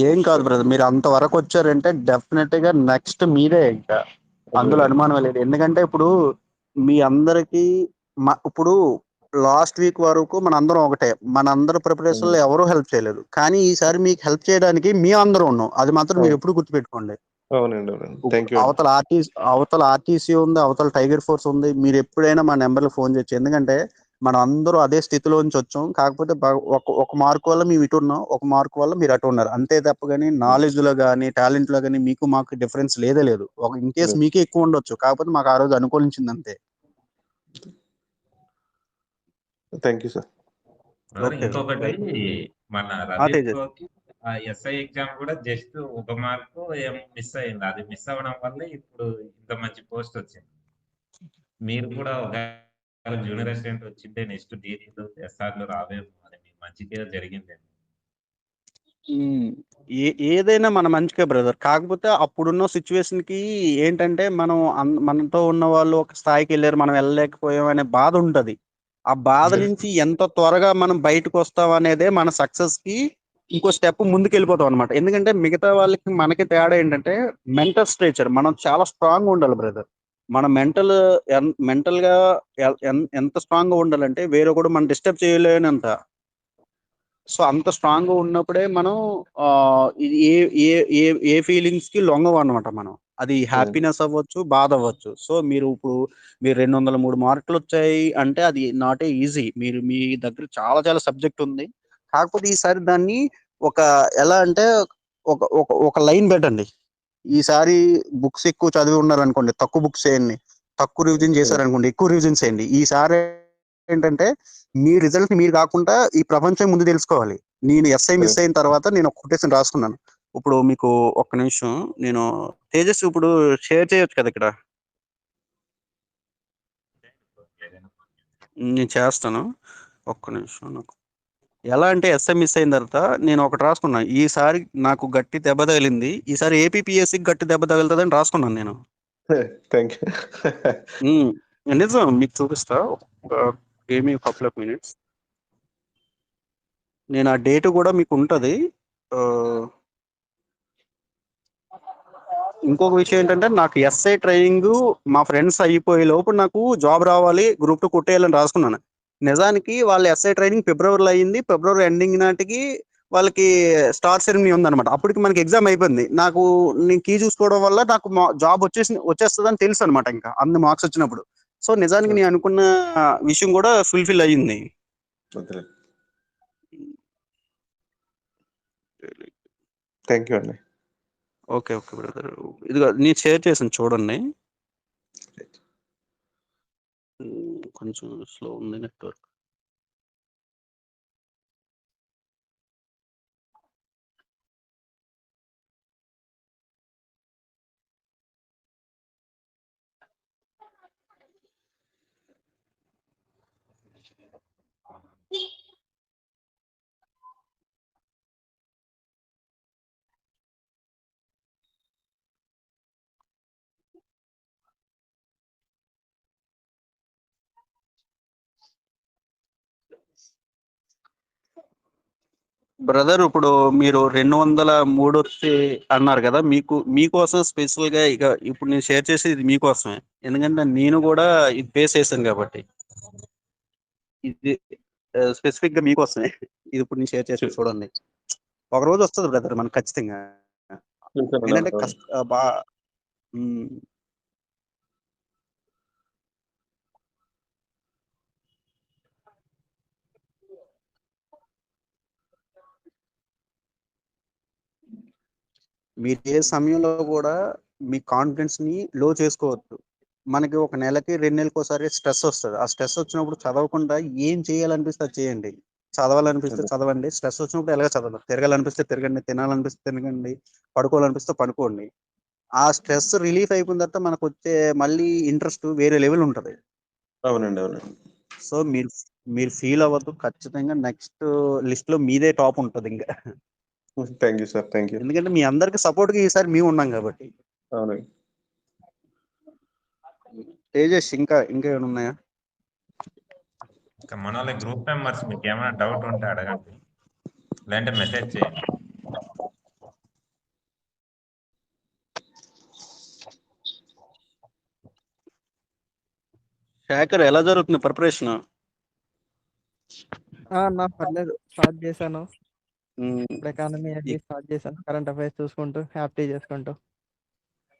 ఏం కాదు బ్రదర్, మీరు అంతవరకు వచ్చారంటే డెఫినెట్ గా నెక్స్ట్ మీరే, ఇంకా అందులో అనుమానం లేదు. ఎందుకంటే ఇప్పుడు మీ అందరికి ఇప్పుడు లాస్ట్ వీక్ వరకు మన అందరం ఒకటే, మన అందరి ప్రిపరేషన్ లో ఎవరూ హెల్ప్ చేయలేదు. కానీ ఈసారి మీకు హెల్ప్ చేయడానికి మీ అందరూ ఉన్నాం, అది మాత్రం మీరు ఎప్పుడు గుర్తుపెట్టుకోండి. అవతల ఆర్టీసీ ఉంది, అవతల టైగర్ ఫోర్స్ ఉంది. మీరు ఎప్పుడైనా మా నెంబర్కి ఫోన్ చేయొచ్చు. ఎందుకంటే మనం అందరూ అదే స్థితిలో నుంచి వచ్చాం. కాకపోతే ఒక మార్క్ వల్ల మేము ఇటు ఉన్నాం, ఒక మార్క్ వల్ల మీరు అటు ఉన్నారు. అంతే తప్ప కానీ నాలెడ్జ్ లో కానీ టాలెంట్ లో కానీ మీకు మాకు డిఫరెన్స్ లేదే లేదు. ఇన్ కేస్ మీకే ఎక్కువ ఉండొచ్చు, కాకపోతే మాకు ఆ రోజు అనుకూలించింది అంతే. Thank you sir. Brother okay ఇంకొకటి, మన తేజస్. రదీప్ ఆ ఎస్ఐ ఎగ్జామ్ కూడా జస్ట్ ఒక మార్కు ఏమో మిస్ అయింది. అది మిస్ అవ్వడం వల్ల ఇప్పుడు ఇంత మంచి పోస్ట్ వచ్చింది. మీరు కూడా ఒక జూనియర్ అసిస్టెంట్ వచ్చింటే నెక్స్ట్ డీడీలు ఎస్ఆర్లు రావేమో, అది మీకు మంచిగా జరిగింది. ఏదైనా మన మంచిగా బ్రదర్. కాకపోతే అప్పుడున్న సిచ్యువేషన్ కి ఏంటంటే మనం మనతో ఉన్న వాళ్ళు ఒక స్థాయికి వెళ్ళారు, మనం వెళ్ళలేకపోయాం అనే బాధ ఉంటది. ఆ బాధ నుంచి ఎంత త్వరగా మనం బయటకు వస్తాం అనేదే మన సక్సెస్ కి ఇంకో స్టెప్ ముందుకు వెళ్ళిపోతాం అనమాట. ఎందుకంటే మిగతా వాళ్ళకి మనకి తేడా ఏంటంటే మెంటల్ స్ట్రక్చర్ మనం చాలా స్ట్రాంగ్ ఉండాలి బ్రదర్. మన మెంటల్ గా ఎంత స్ట్రాంగ్ గా ఉండాలంటే వేరే కూడా మనం డిస్టర్బ్ చేయలేనంత. సో అంత స్ట్రాంగ్ గా ఉన్నప్పుడే మనం ఇది ఏ ఫీలింగ్స్ కి లొంగవు అనమాట మనం. అది హ్యాపీనెస్ అవ్వచ్చు, బాధ అవ్వచ్చు. సో మీరు 203 మార్కులు వచ్చాయి అంటే అది నాట్ ఏ ఈజీ. మీ దగ్గర చాలా చాలా సబ్జెక్ట్ ఉంది. కాకపోతే ఈసారి దాన్ని ఎలా అంటే ఒక లైన్ పెట్టండి. ఈసారి బుక్స్ ఎక్కువ చదివి ఉన్నారు అనుకోండి, తక్కువ బుక్స్ చేయండి. తక్కువ రివిజన్ చేశారనుకోండి, ఎక్కువ రివిజన్ చేయండి. ఈసారి ఏంటంటే మీ రిజల్ట్ మీరు కాకుండా ఈ ప్రపంచం ముందు తెలుసుకోవాలి. నేను ఎస్ఐ మిస్ అయిన తర్వాత నేను ఒక కొటేషన్ రాసుకున్నాను. ఇప్పుడు మీకు ఒక్క నిమిషం, నేను తేజస్ ఇప్పుడు షేర్ చేయొచ్చు కదా ఇక్కడ? నేను చేస్తాను, ఒక్క నిమిషం. నాకు ఎలా అంటే ఎస్ఐ మిస్ అయిన తర్వాత నేను ఒకటి రాసుకున్నాను. ఈసారి నాకు గట్టి దెబ్బ తగిలింది, ఈసారి ఏపీపీఎస్సీకి గట్టి దెబ్బ తగులుతుందని రాసుకున్నాను నేను. Thank you. నిజం, మీకు చూపిస్తా. Couple of minutes. నేను ఆ డేట్ కూడా మీకు ఉంటది. ఇంకొక విషయం ఏంటంటే నాకు ఎస్ఐ ట్రైనింగ్ మా ఫ్రెండ్స్ అయిపోయే లోపు నాకు జాబ్ రావాలి, గ్రూప్ 2 కొట్టేయాలని రాసుకున్నాను. నిజానికి వాళ్ళ ఎస్ఐ ట్రైనింగ్ ఫిబ్రవరిలో అయింది. ఫిబ్రవరి ఎండింగ్ నాటికి వాళ్ళకి స్టార్ సెరమనీ ఉందన్నమాట. అప్పటికి మనకి ఎగ్జామ్ అయిపోయింది. నేను కీ చూసుకోవడం వల్ల నాకు జాబ్ వచ్చేస్తుందని తెలుసు అనమాట. ఇంకా అన్ని మార్క్స్ వచ్చినప్పుడు. సో నిజానికి నేను అనుకున్న విషయం కూడా ఫుల్ఫిల్ అయ్యింది. థ్యాంక్ యూ అండి. Okay brother. ఇదిగో నేను షేర్ చేసాను చూడండి. కొంచెం స్లో ఉంది నెట్వర్క్. బ్రదర్ ఇప్పుడు మీరు 203 అన్నారు కదా, మీకోసం స్పెషల్ గా ఇక ఇప్పుడు నేను షేర్ చేసేది ఇది మీకోసమే. ఎందుకంటే నేను కూడా ఇది ఫేస్ చేశాను కాబట్టి. ఇది స్పెసిఫిక్ గా మీకోసమే. ఇది ఇప్పుడు నేను షేర్ చేసి చూడండి. ఒక రోజు వస్తుంది బ్రదర్ మనకు ఖచ్చితంగా. ఏంటంటే మీరు ఏ సమయంలో కూడా మీ కాన్ఫిడెన్స్ ని లో చేసుకోవద్దు. మనకి ఒక నెలకి 2 నెలలకు ఒకసారి స్ట్రెస్ వస్తుంది. ఆ స్ట్రెస్ వచ్చినప్పుడు చదవకుండా ఏం చేయాలనిపిస్తే అది చేయండి. చదవాలనిపిస్తే చదవండి, స్ట్రెస్ వచ్చినప్పుడు ఎలాగ చదవండి. తిరగాలనిపిస్తే తిరగండి, తినాలనిపిస్తే తినగండి, పడుకోవాలనిపిస్తే పడుకోండి. ఆ స్ట్రెస్ రిలీఫ్ అయిపోయిన తర్వాత మనకు వచ్చే మళ్ళీ ఇంట్రెస్ట్ వేరే లెవెల్ ఉంటది. అవునండి. సో మీరు ఫీల్ అవ్వద్దు. ఖచ్చితంగా నెక్స్ట్ లిస్ట్ లో మీదే టాప్ ఉంటది ఇంకా. Thank you sir. Thank you. ఎందుకంటే మీ అందరికి సపోర్ట్ గా ఈసారి మేము ఉన్నాం కాబట్టి. అవునండి. తేజస్ ఇంకా ఏమైనా ఉన్నాయా? ఇంకా మన వాళ్ళ గ్రూప్ మెంబర్స్ మీకు ఏమైనా డౌట్ ఉంటే అడగండి, లేదంటే మెసేజ్ చేయండి. శేఖర్ ఎలా జరుగుతుంది ప్రిపరేషన్? నా పర్లేదు, స్టార్ట్ చేశాను. ఇప్పుడు ఎకానమీ అన్ని స్టార్ట్ చేశాను. కరెంట్ అఫైర్స్ చూసుకుంటూ హ్యాపీ చేసుకుంటూ.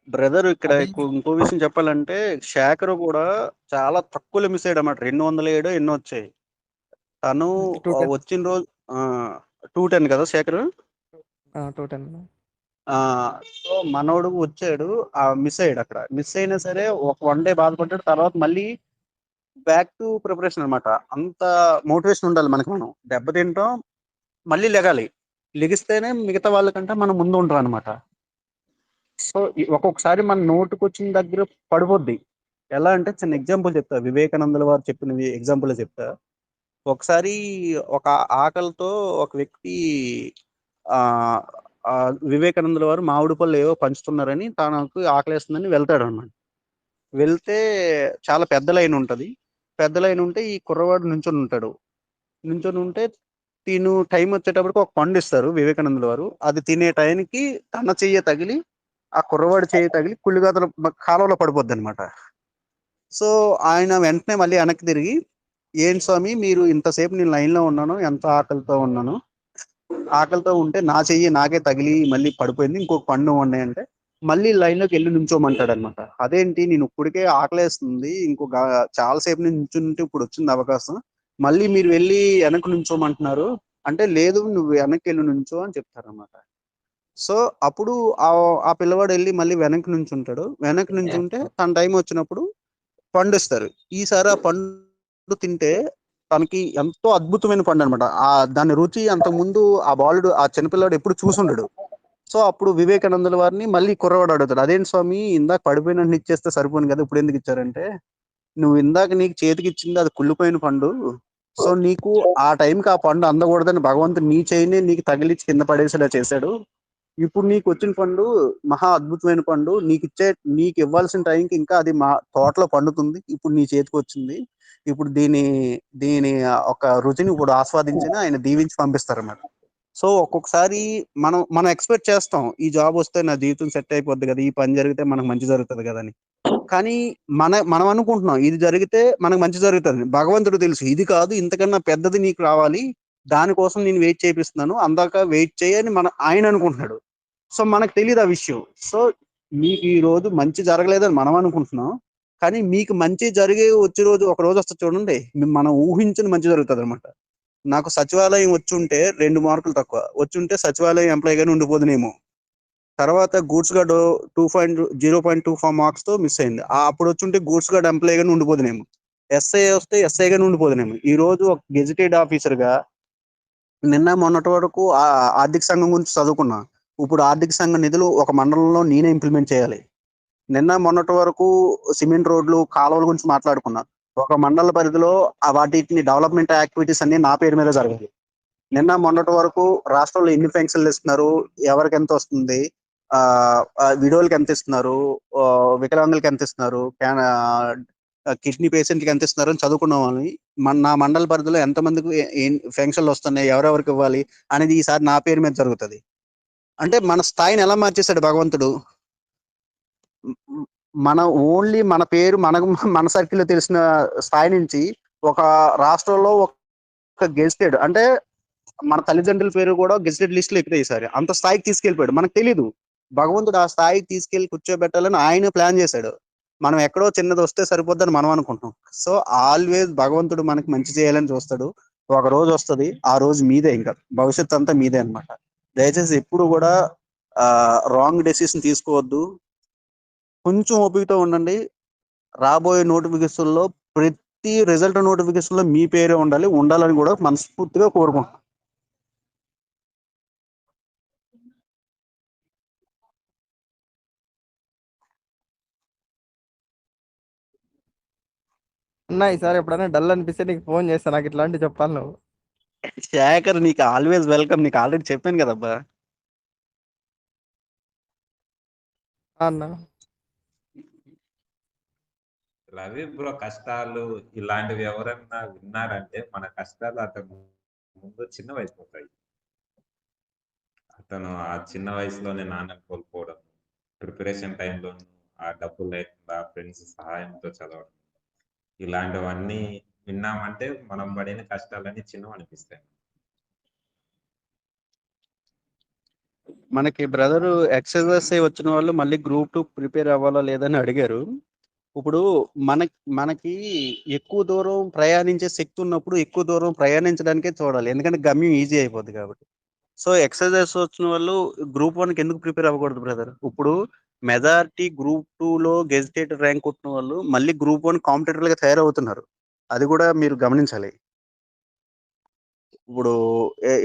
బ్రదర్ ఇక్కడ అది ఇంకో విషయం చెప్పాలంటే శేఖర్ కూడా చాలా తక్కువలో మిస్ అయ్యాడు అన్నమాట. 207 ఎన్నో వచ్చాయి. తను 210 వచ్చిన రోజు 210 కదా శేఖర్. 210 సో మనోడు వచ్చాడు, మిస్ అయ్యాడు. అక్కడ మిస్ అయినా సరే ఒక 1 డే బాధపడ్డాడు. తర్వాత మళ్ళీ బ్యాక్ టు ప్రిపరేషన్ అనమాట. అంత మోటివేషన్ ఉండాలి మనకి. మనం దెబ్బతింటాం, మళ్ళీ లెగాలి. లెగిస్తేనే మిగతా వాళ్ళకంటే మనం ముందు ఉంటాం అనమాట. సో ఒక్కొక్కసారి మన నోటుకు వచ్చిన దగ్గర పడిపోద్ది. ఎలా అంటే చిన్న ఎగ్జాంపుల్ చెప్తా, వివేకానందుల వారు చెప్పినవి ఎగ్జాంపుల్ చెప్తా. ఒకసారి ఒక ఆకలితో ఒక వ్యక్తి ఆ ఆ, వివేకానందుల వారు మామిడి పళ్ళు ఏవో పంచుతున్నారని, తనకు ఆకలేస్తుందని వెళ్తాడు అన్నమాట. వెళ్తే చాలా పెద్ద లైన్ ఉంటది. పెద్ద లైన్ ఉంటే ఈ కుర్రవాడు నుంచొని ఉంటాడు. నుంచొని ఉంటే తిను టైం వచ్చేటప్పటికి ఒక పండు ఇస్తారు వివేకానందుల వారు. అది తినే టైంకి తన చెయ్యి తగిలి, ఆ కుర్రవాడి చెయ్యి తగిలి కుళ్ళిగాతల కాలువలో పడిపోద్ది అనమాట. సో ఆయన వెంటనే మళ్ళీ వెనక్కి తిరిగి, ఏంటి స్వామి మీరు ఇంతసేపు నేను లైన్లో ఉన్నాను, ఎంత ఆకలితో ఉన్నాను, ఆకలితో ఉంటే నా చెయ్యి నాకే తగిలి మళ్ళీ పడిపోయింది, ఇంకొక పండు ఇవ్వండి అంటే మళ్ళీ లైన్లోకి వెళ్ళి నుంచోమంటాడు అనమాట. అదేంటి, నేను ఇప్పటికే ఆకలేస్తుంది, చాలాసేపు నుంచి నుంచుంటే ఇప్పుడు వచ్చింది అవకాశం, మళ్ళీ మీరు వెళ్ళి వెనక్కి నుంచోమంటున్నారు అంటే, లేదు నువ్వు వెనక్కి వెళ్ళి నుంచో అని చెప్తారనమాట. సో అప్పుడు ఆ ఆ పిల్లవాడు వెళ్ళి మళ్ళీ వెనక్కి నుంచుంటాడు. వెనక్కి నుంచుంటే తన టైం వచ్చినప్పుడు పండు ఇస్తారు. ఈసారి ఆ పండు తింటే తనకి ఎంతో అద్భుతమైన పండు అనమాట. దాని రుచి అంతకుముందు ఆ బాలుడు, ఆ చిన్నపిల్లాడు ఎప్పుడు చూసుండడు. సో అప్పుడు వివేకానందుల వారిని మళ్ళీ కుర్రవాడు అడుగుతాడు, అదేంటి స్వామి ఇందాక పడిపోయినట్టు ఇచ్చేస్తే సరిపోను కదా, ఇప్పుడు ఎందుకు ఇచ్చారంటే, నువ్వు ఇందాక నీకు చేతికి ఇచ్చింది అది కుళ్ళిపోయిన పండు. సో నీకు ఆ టైంకి ఆ పండు అందకూడదని భగవంతుడు నీ చేయిని నీకు తగిలించి కింద పడేసేలా చేశాడు. ఇప్పుడు నీకు వచ్చిన పండు మహా అద్భుతమైన పండు, నీకు ఇవ్వాల్సిన టైంకి ఇంకా అది మా తోటలో పండుతుంది, ఇప్పుడు నీ చేతికి వచ్చింది. ఇప్పుడు దీని దీని ఒక రుచిని ఇప్పుడు ఆస్వాదించిన ఆయన దీవించి పంపిస్తారన్నమాట. సో ఒక్కొక్కసారి మనం ఎక్స్పెక్ట్ చేస్తాం, ఈ జాబ్ వస్తే నా జీవితం సెట్ అయిపోద్ది కదా, ఈ పని జరిగితే మనకు మంచి జరుగుతుంది కదా అని. కానీ మనం అనుకుంటున్నాం ఇది జరిగితే మనకు మంచి జరుగుతుంది. భగవంతుడు తెలుసు ఇది కాదు, ఇంతకన్నా పెద్దది నీకు రావాలి, దానికోసం నేను వెయిట్ చేపిస్తున్నాను, అందాక వెయిట్ చేయని ఆయన అనుకుంటున్నాడు. సో మనకు తెలియదు ఆ విషయం. సో మీకు ఈ రోజు మంచి జరగలేదని మనం అనుకుంటున్నాం, కానీ మీకు మంచి జరిగే వచ్చే రోజు ఒక రోజు వస్తుంది చూడండి, మనం ఊహించిన మంచి జరుగుతుంది అనమాట. నాకు సచివాలయం వచ్చుంటే 2 మార్కులు తక్కువ వచ్చుంటే సచివాలయం ఎంప్లాయ్ గానీ ఉండిపోదునేమో. తర్వాత గూడ్స్ గార్డ్ 0.25 మార్క్స్ తో మిస్ అయింది. అప్పుడు వచ్చుంటే గూడ్స్ గార్డ్ ఎంప్లాయ్ గానీ ఉండిపోదునేమో. ఎస్ఐ వస్తే ఎస్ఐ గానీ ఉండిపోదునేమో. ఈ రోజు ఒక గెజిటెడ్ ఆఫీసర్ గా నిన్న మొన్నటి వరకు ఆర్థిక సంఘం గురించి చదువుకున్నా. ఇప్పుడు ఆర్థిక సంఘ నిధులు ఒక మండలంలో నేనే ఇంప్లిమెంట్ చేయాలి. నిన్న మొన్నటి వరకు సిమెంట్ రోడ్లు కాలువల గురించి మాట్లాడుకున్నా. ఒక మండల పరిధిలో వాటిని డెవలప్మెంట్ యాక్టివిటీస్ అన్ని నా పేరు మీద జరగాలి. నిన్న మొన్నటి వరకు రాష్ట్రంలో ఎన్ని పెన్షన్లు ఇస్తున్నారు, ఎవరికి ఎంత వస్తుంది, విడోలకి ఎంత ఇస్తున్నారు, వికలాంగులకి ఎంత ఇస్తున్నారు, కిడ్నీ పేషెంట్కి ఎంత ఇస్తున్నారు అని చదువుకున్న వాళ్ళని, నా మండల పరిధిలో ఎంతమందికి పెన్షన్లు వస్తున్నాయి, ఎవరెవరికి ఇవ్వాలి అనేది ఈసారి నా పేరు మీద జరుగుతుంది. అంటే మన స్థాయిని ఎలా మార్చేశాడు భగవంతుడు. మన ఓన్లీ మన పేరు మన సర్కిల్లో తెలిసిన స్థాయి నుంచి ఒక రాష్ట్రంలో ఒక గెజిటెడ్, అంటే మన తల్లిదండ్రుల పేరు కూడా గెజిటెడ్ లిస్ట్ లో ఎక్కుతాయి. ఈసారి అంత స్థాయికి తీసుకెళ్ళిపోయాడు. మనకు తెలీదు, భగవంతుడు ఆ స్థాయికి తీసుకెళ్లి కూర్చోబెట్టాలని ఆయన ప్లాన్ చేశాడు. మనం ఎక్కడో చిన్నది వస్తే సరిపోద్దని మనం అనుకుంటాం. సో ఆల్వేస్ భగవంతుడు మనకి మంచి చేయాలని చూస్తాడు. ఒక రోజు వస్తుంది, ఆ రోజు మీదే, ఇంకా భవిష్యత్తు అంతా మీదే అనమాట. దయచేసి ఎప్పుడు కూడా రాంగ్ డెసిషన్ తీసుకోవద్దు. కొంచెం ఓపికతో ఉండండి. రాబోయే నోటిఫికేషన్ లో ప్రతి రిజల్ట్ నోటిఫికేషన్ లో మీ పేరే ఉండాలని కూడా మనస్ఫూర్తిగా కోరుకుంటున్నాను. అన్నా ఈసారి ఎప్పుడైనా డల్ అనిపిస్తే నీకు ఫోన్ చేస్తాను, నాకు ఇట్లాంటివి చెప్పాలి నువ్వు. శేఖర్ నీకు ఆల్వేస్ వెల్కమ్, నీకు ఆల్రెడీ చెప్పాను కదబ్బా. అన్న రవి బ్రో కష్టాలు ఇలాంటివి ఎవరన్నా విన్నారంటే, మన కష్టాలు అతను ముందు చిన్న వయసు పోతాయి. అతను ఆ చిన్న వయసులోనే నాన్నని కోల్పోవడం, ప్రిపరేషన్ టైంలో ఆ డబ్బులు లేకుండా ఫ్రెండ్స్ సహాయంతో చదవడం, ఇలాంటివన్నీ విన్నామంటే మనం పడిన కష్టాలన్నీ చిన్నవి అనిపిస్తాయి. మనకి బ్రదర్ ఎక్సర్సైజ్ వచ్చిన వాళ్ళు మళ్ళీ గ్రూప్ 2 ప్రిపేర్ అవ్వాలా లేదని అడిగారు. ఇప్పుడు మనకి ఎక్కువ దూరం ప్రయాణించే శక్తి ఉన్నప్పుడు ఎక్కువ దూరం ప్రయాణించడానికే చూడాలి. ఎందుకంటే గమ్యం ఈజీ అయిపోద్ది కాబట్టి. సో ఎక్సర్సైజ్ వచ్చిన వాళ్ళు గ్రూప్ 1కి ఎందుకు ప్రిపేర్ అవ్వకూడదు బ్రదర్? ఇప్పుడు మెజారిటీ గ్రూప్ 2లో గెజిటేటెడ్ ర్యాంక్ కొట్టిన వాళ్ళు మళ్ళీ గ్రూప్ 1 కాంపిటేటర్లుగా తయారవుతున్నారు. అది కూడా మీరు గమనించాలి. ఇప్పుడు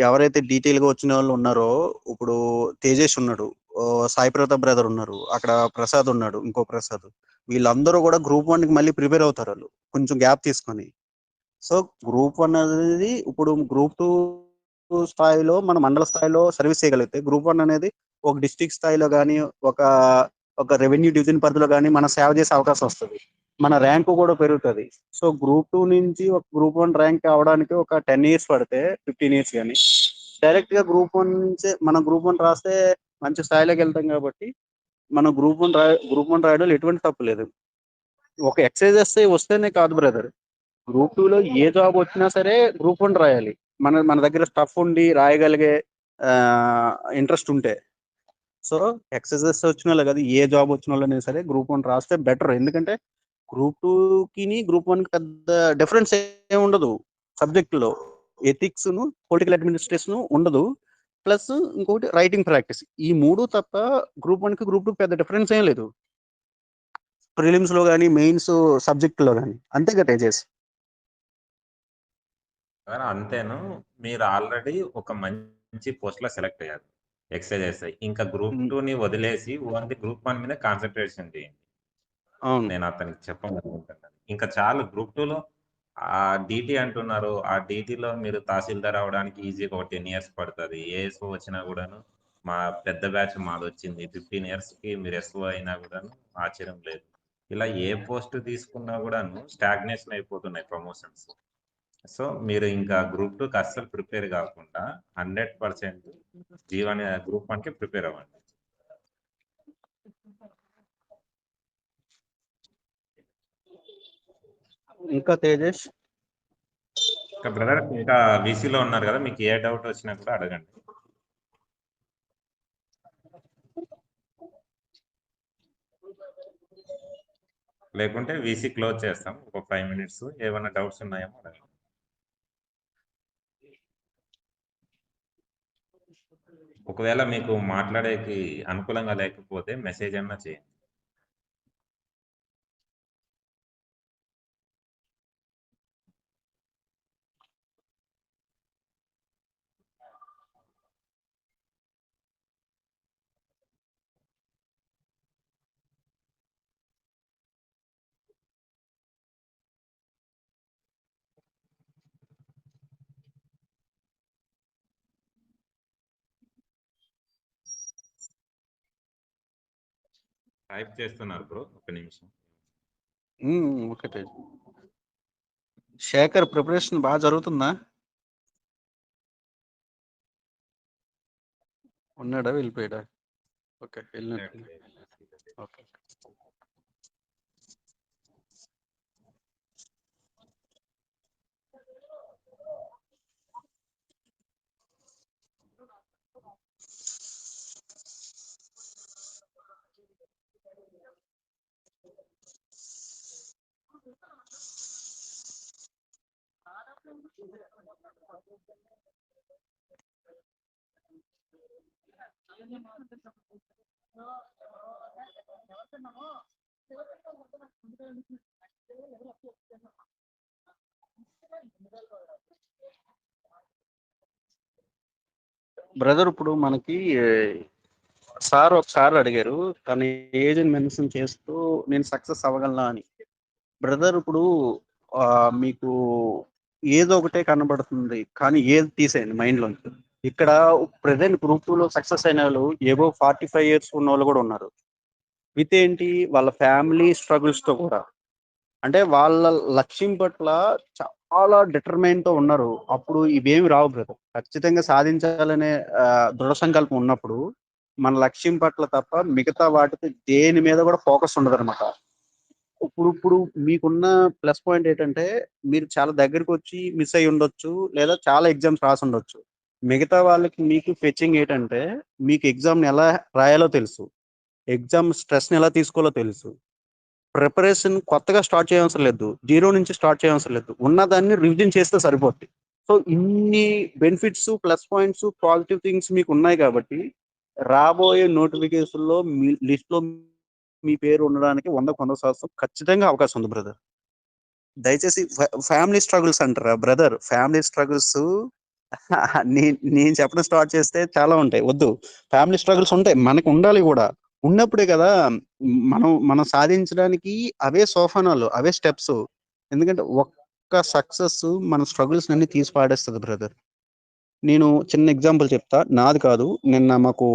ఎవరైతే డీటెయిల్ గా వచ్చిన వాళ్ళు ఉన్నారో, ఇప్పుడు తేజేష్ ఉన్నాడు, సాయి ప్రతాప్ బ్రదర్ ఉన్నారు, అక్కడ ప్రసాద్ ఉన్నాడు, ఇంకో ప్రసాద్, వీళ్ళందరూ కూడా గ్రూప్ 1కి మళ్ళీ ప్రిపేర్ అవుతారు వాళ్ళు కొంచెం గ్యాప్ తీసుకొని. సో గ్రూప్ 1 అనేది ఇప్పుడు గ్రూప్ 2 స్థాయిలో మన మండల స్థాయిలో సర్వీస్ చేయగలిగితే గ్రూప్ 1 అనేది ఒక డిస్ట్రిక్ట్ స్థాయిలో కానీ ఒక ఒక రెవెన్యూ డివిజన్ పరిధిలో కానీ మనం సేవ చేసే అవకాశం వస్తుంది. మన ర్యాంకు కూడా పెరుగుతుంది. సో గ్రూప్ 2 నుంచి ఒక గ్రూప్ 1 ర్యాంక్ అవడానికి ఒక 10 ఇయర్స్ పడితే 15 ఇయర్స్ కానీ డైరెక్ట్ గా గ్రూప్ 1 నుంచి మనం గ్రూప్ 1 రాస్తే మంచి స్థాయిలోకి వెళ్తాం కాబట్టి మనం గ్రూప్ 1 రాయడంలో ఎటువంటి తప్పు లేదు. ఒక ఎక్సైజ్ వస్తేనే కాదు బ్రదర్, గ్రూప్ 2లో ఏ జాబ్ వచ్చినా సరే గ్రూప్ 1 రాయాలి. మన దగ్గర స్టఫ్ ఉండి రాయగలిగే ఇంట్రెస్ట్ ఉంటే. సో ఎక్సైజెస్ వచ్చిన వాళ్ళు కాదు, ఏ జాబ్ వచ్చిన వాళ్ళైనా సరే గ్రూప్ 1 రాస్తే బెటర్. ఎందుకంటే గ్రూప్ 2కి గ్రూప్ 1కి పెద్ద డిఫరెన్స్ ఏమి ఉండదు. సబ్జెక్టులో ఎథిక్స్ పొలిటికల్ అడ్మినిస్ట్రేషన్ ఉండదు, ప్లస్ ఇంకొకటి రైటింగ్ ప్రాక్టీస్. ఈ 3 తప్ప గ్రూప్ 1కి గ్రూప్ 2 పెద్ద డిఫరెన్స్ ఏం లేదు ప్రిలిమ్స్ లో కానీ మెయిన్స్ సబ్జెక్ట్ లో కానీ. అంతే కదా తేజస్? అంతేను. మీరు ఆల్రెడీ ఒక మంచి పోస్ట్ లో సెలెక్ట్ అయ్యారు ఎక్సైజ్. ఇంకా గ్రూప్ 2ని వదిలేసి ఓన్లీ గ్రూప్ 1 మీద కాన్సన్ట్రేషన్ చేయండి. అవును, నేను అతనికి చెప్పాలనుకుంటున్నాను. ఇంకా చాలు. గ్రూప్ 2లో ఆ డిటి అంటున్నారు, ఆ డిటిలో మీరు తహసీల్దార్ అవడానికి ఈజీగా ఒక 10 ఇయర్స్ పడుతుంది. ఏఎస్ఓ వచ్చినా కూడాను, మా పెద్ద బ్యాచ్ మాది వచ్చింది 15 ఇయర్స్ కి మీరు ఎస్ఓ అయినా కూడాను ఆశ్చర్యం లేదు. ఇలా ఏ పోస్ట్ తీసుకున్నా కూడాను స్టాగ్నేషన్ అయిపోతున్నాయి ప్రమోషన్స్. సో మీరు ఇంకా గ్రూప్ 2కి అస్సలు ప్రిపేర్ కాకుండా 100% జీవన్ గ్రూప్ 1కి ప్రిపేర్ అవ్వండి. ఇంకా తేజస్ ఇంకా బ్రదర్, ఇంకా వీసీలో ఉన్నారు కదా, మీకు ఏ డౌట్ వచ్చినా కూడా అడగండి. లేకుంటే వీసీ క్లోజ్ చేస్తాం ఒక 5 minutes. ఏమైనా డౌట్స్ ఉన్నాయేమో అడగండి. ఒకవేళ మీకు మాట్లాడేకి అనుకూలంగా లేకపోతే మెసేజ్ అన్నా చేయండి. టైప్ చేస్తున్నారు బ్రో, ఒక నిమిషం. ఓకే తేజ. శేఖర్ ప్రిపరేషన్ బాగా జరుగుతుందా? ఉన్నాడా, వెళ్ళిపోయాడా? ఓకే, వెళ్ళినట్టు. ఓకే. బ్రదర్ ఇప్పుడు మనకి సార్ ఒకసారి అడిగారు, తన ఏజ్ మెన్షన్ చేస్తూ నేను సక్సెస్ అవ్వగలనా అని. బ్రదర్ ఇప్పుడు మీకు ఏదో ఒకటే కనబడుతుంది, కానీ ఏది తీసేయండి మైండ్ లోంచి. ఇక్కడ ప్రెసెంట్ గ్రూప్ 2లో సక్సెస్ అయిన వాళ్ళు ఏవో 45 ఇయర్స్ ఉన్న వాళ్ళు కూడా ఉన్నారు. విత్ ఏంటి, వాళ్ళ ఫ్యామిలీ స్ట్రగుల్స్ తో కూడా. అంటే వాళ్ళ లక్ష్యం పట్ల చాలా డిటర్మైన్ తో ఉన్నారు. అప్పుడు ఇవేమి రావు బ్రదర్. ఖచ్చితంగా సాధించాలనే దృఢ సంకల్పం ఉన్నప్పుడు మన లక్ష్యం పట్ల తప్ప మిగతా వాటికి దేని మీద కూడా ఫోకస్ ఉండదు అనమాట. ఇప్పుడు మీకున్న ప్లస్ పాయింట్ ఏంటంటే మీరు చాలా దగ్గరికి వచ్చి మిస్ అయి ఉండొచ్చు, లేదా చాలా ఎగ్జామ్స్ రాసి ఉండొచ్చు. మిగతా వాళ్ళకి మీకు ఫెచ్చింగ్ ఏంటంటే మీకు ఎగ్జామ్ని ఎలా రాయాలో తెలుసు, ఎగ్జామ్ స్ట్రెస్ని ఎలా తీసుకోవాలో తెలుసు. ప్రిపరేషన్ కొత్తగా స్టార్ట్ చేయవసరం లేదు, జీరో నుంచి స్టార్ట్ చేయవసరం లేదు, ఉన్నదాన్ని రివిజన్ చేస్తే సరిపోద్ది. సో ఇన్ని benefits, plus points, positive things మీకు ఉన్నాయి కాబట్టి రాబోయే నోటిఫికేషన్లో మీ లిస్ట్లో మీ పేరు ఉండడానికి 100% ఖచ్చితంగా అవకాశం ఉంది బ్రదర్. దయచేసి ఫ్యామిలీ స్ట్రగుల్స్ అంటారా బ్రదర్, ఫ్యామిలీ స్ట్రగుల్స్ నేను చెప్పడం స్టార్ట్ చేస్తే చాలా ఉంటాయి, వద్దు. ఫ్యామిలీ స్ట్రగుల్స్ ఉంటాయి, మనకు ఉండాలి కూడా. ఉన్నప్పుడే కదా మనం సాధించడానికి అవే సోపానాలు, అవే స్టెప్స్. ఎందుకంటే ఒక్క సక్సెస్ మన స్ట్రగుల్స్ అన్ని తీసి పాడేస్తుంది బ్రదర్. నేను చిన్న ఎగ్జాంపుల్ చెప్తా, నాది కాదు. నిన్న మాకు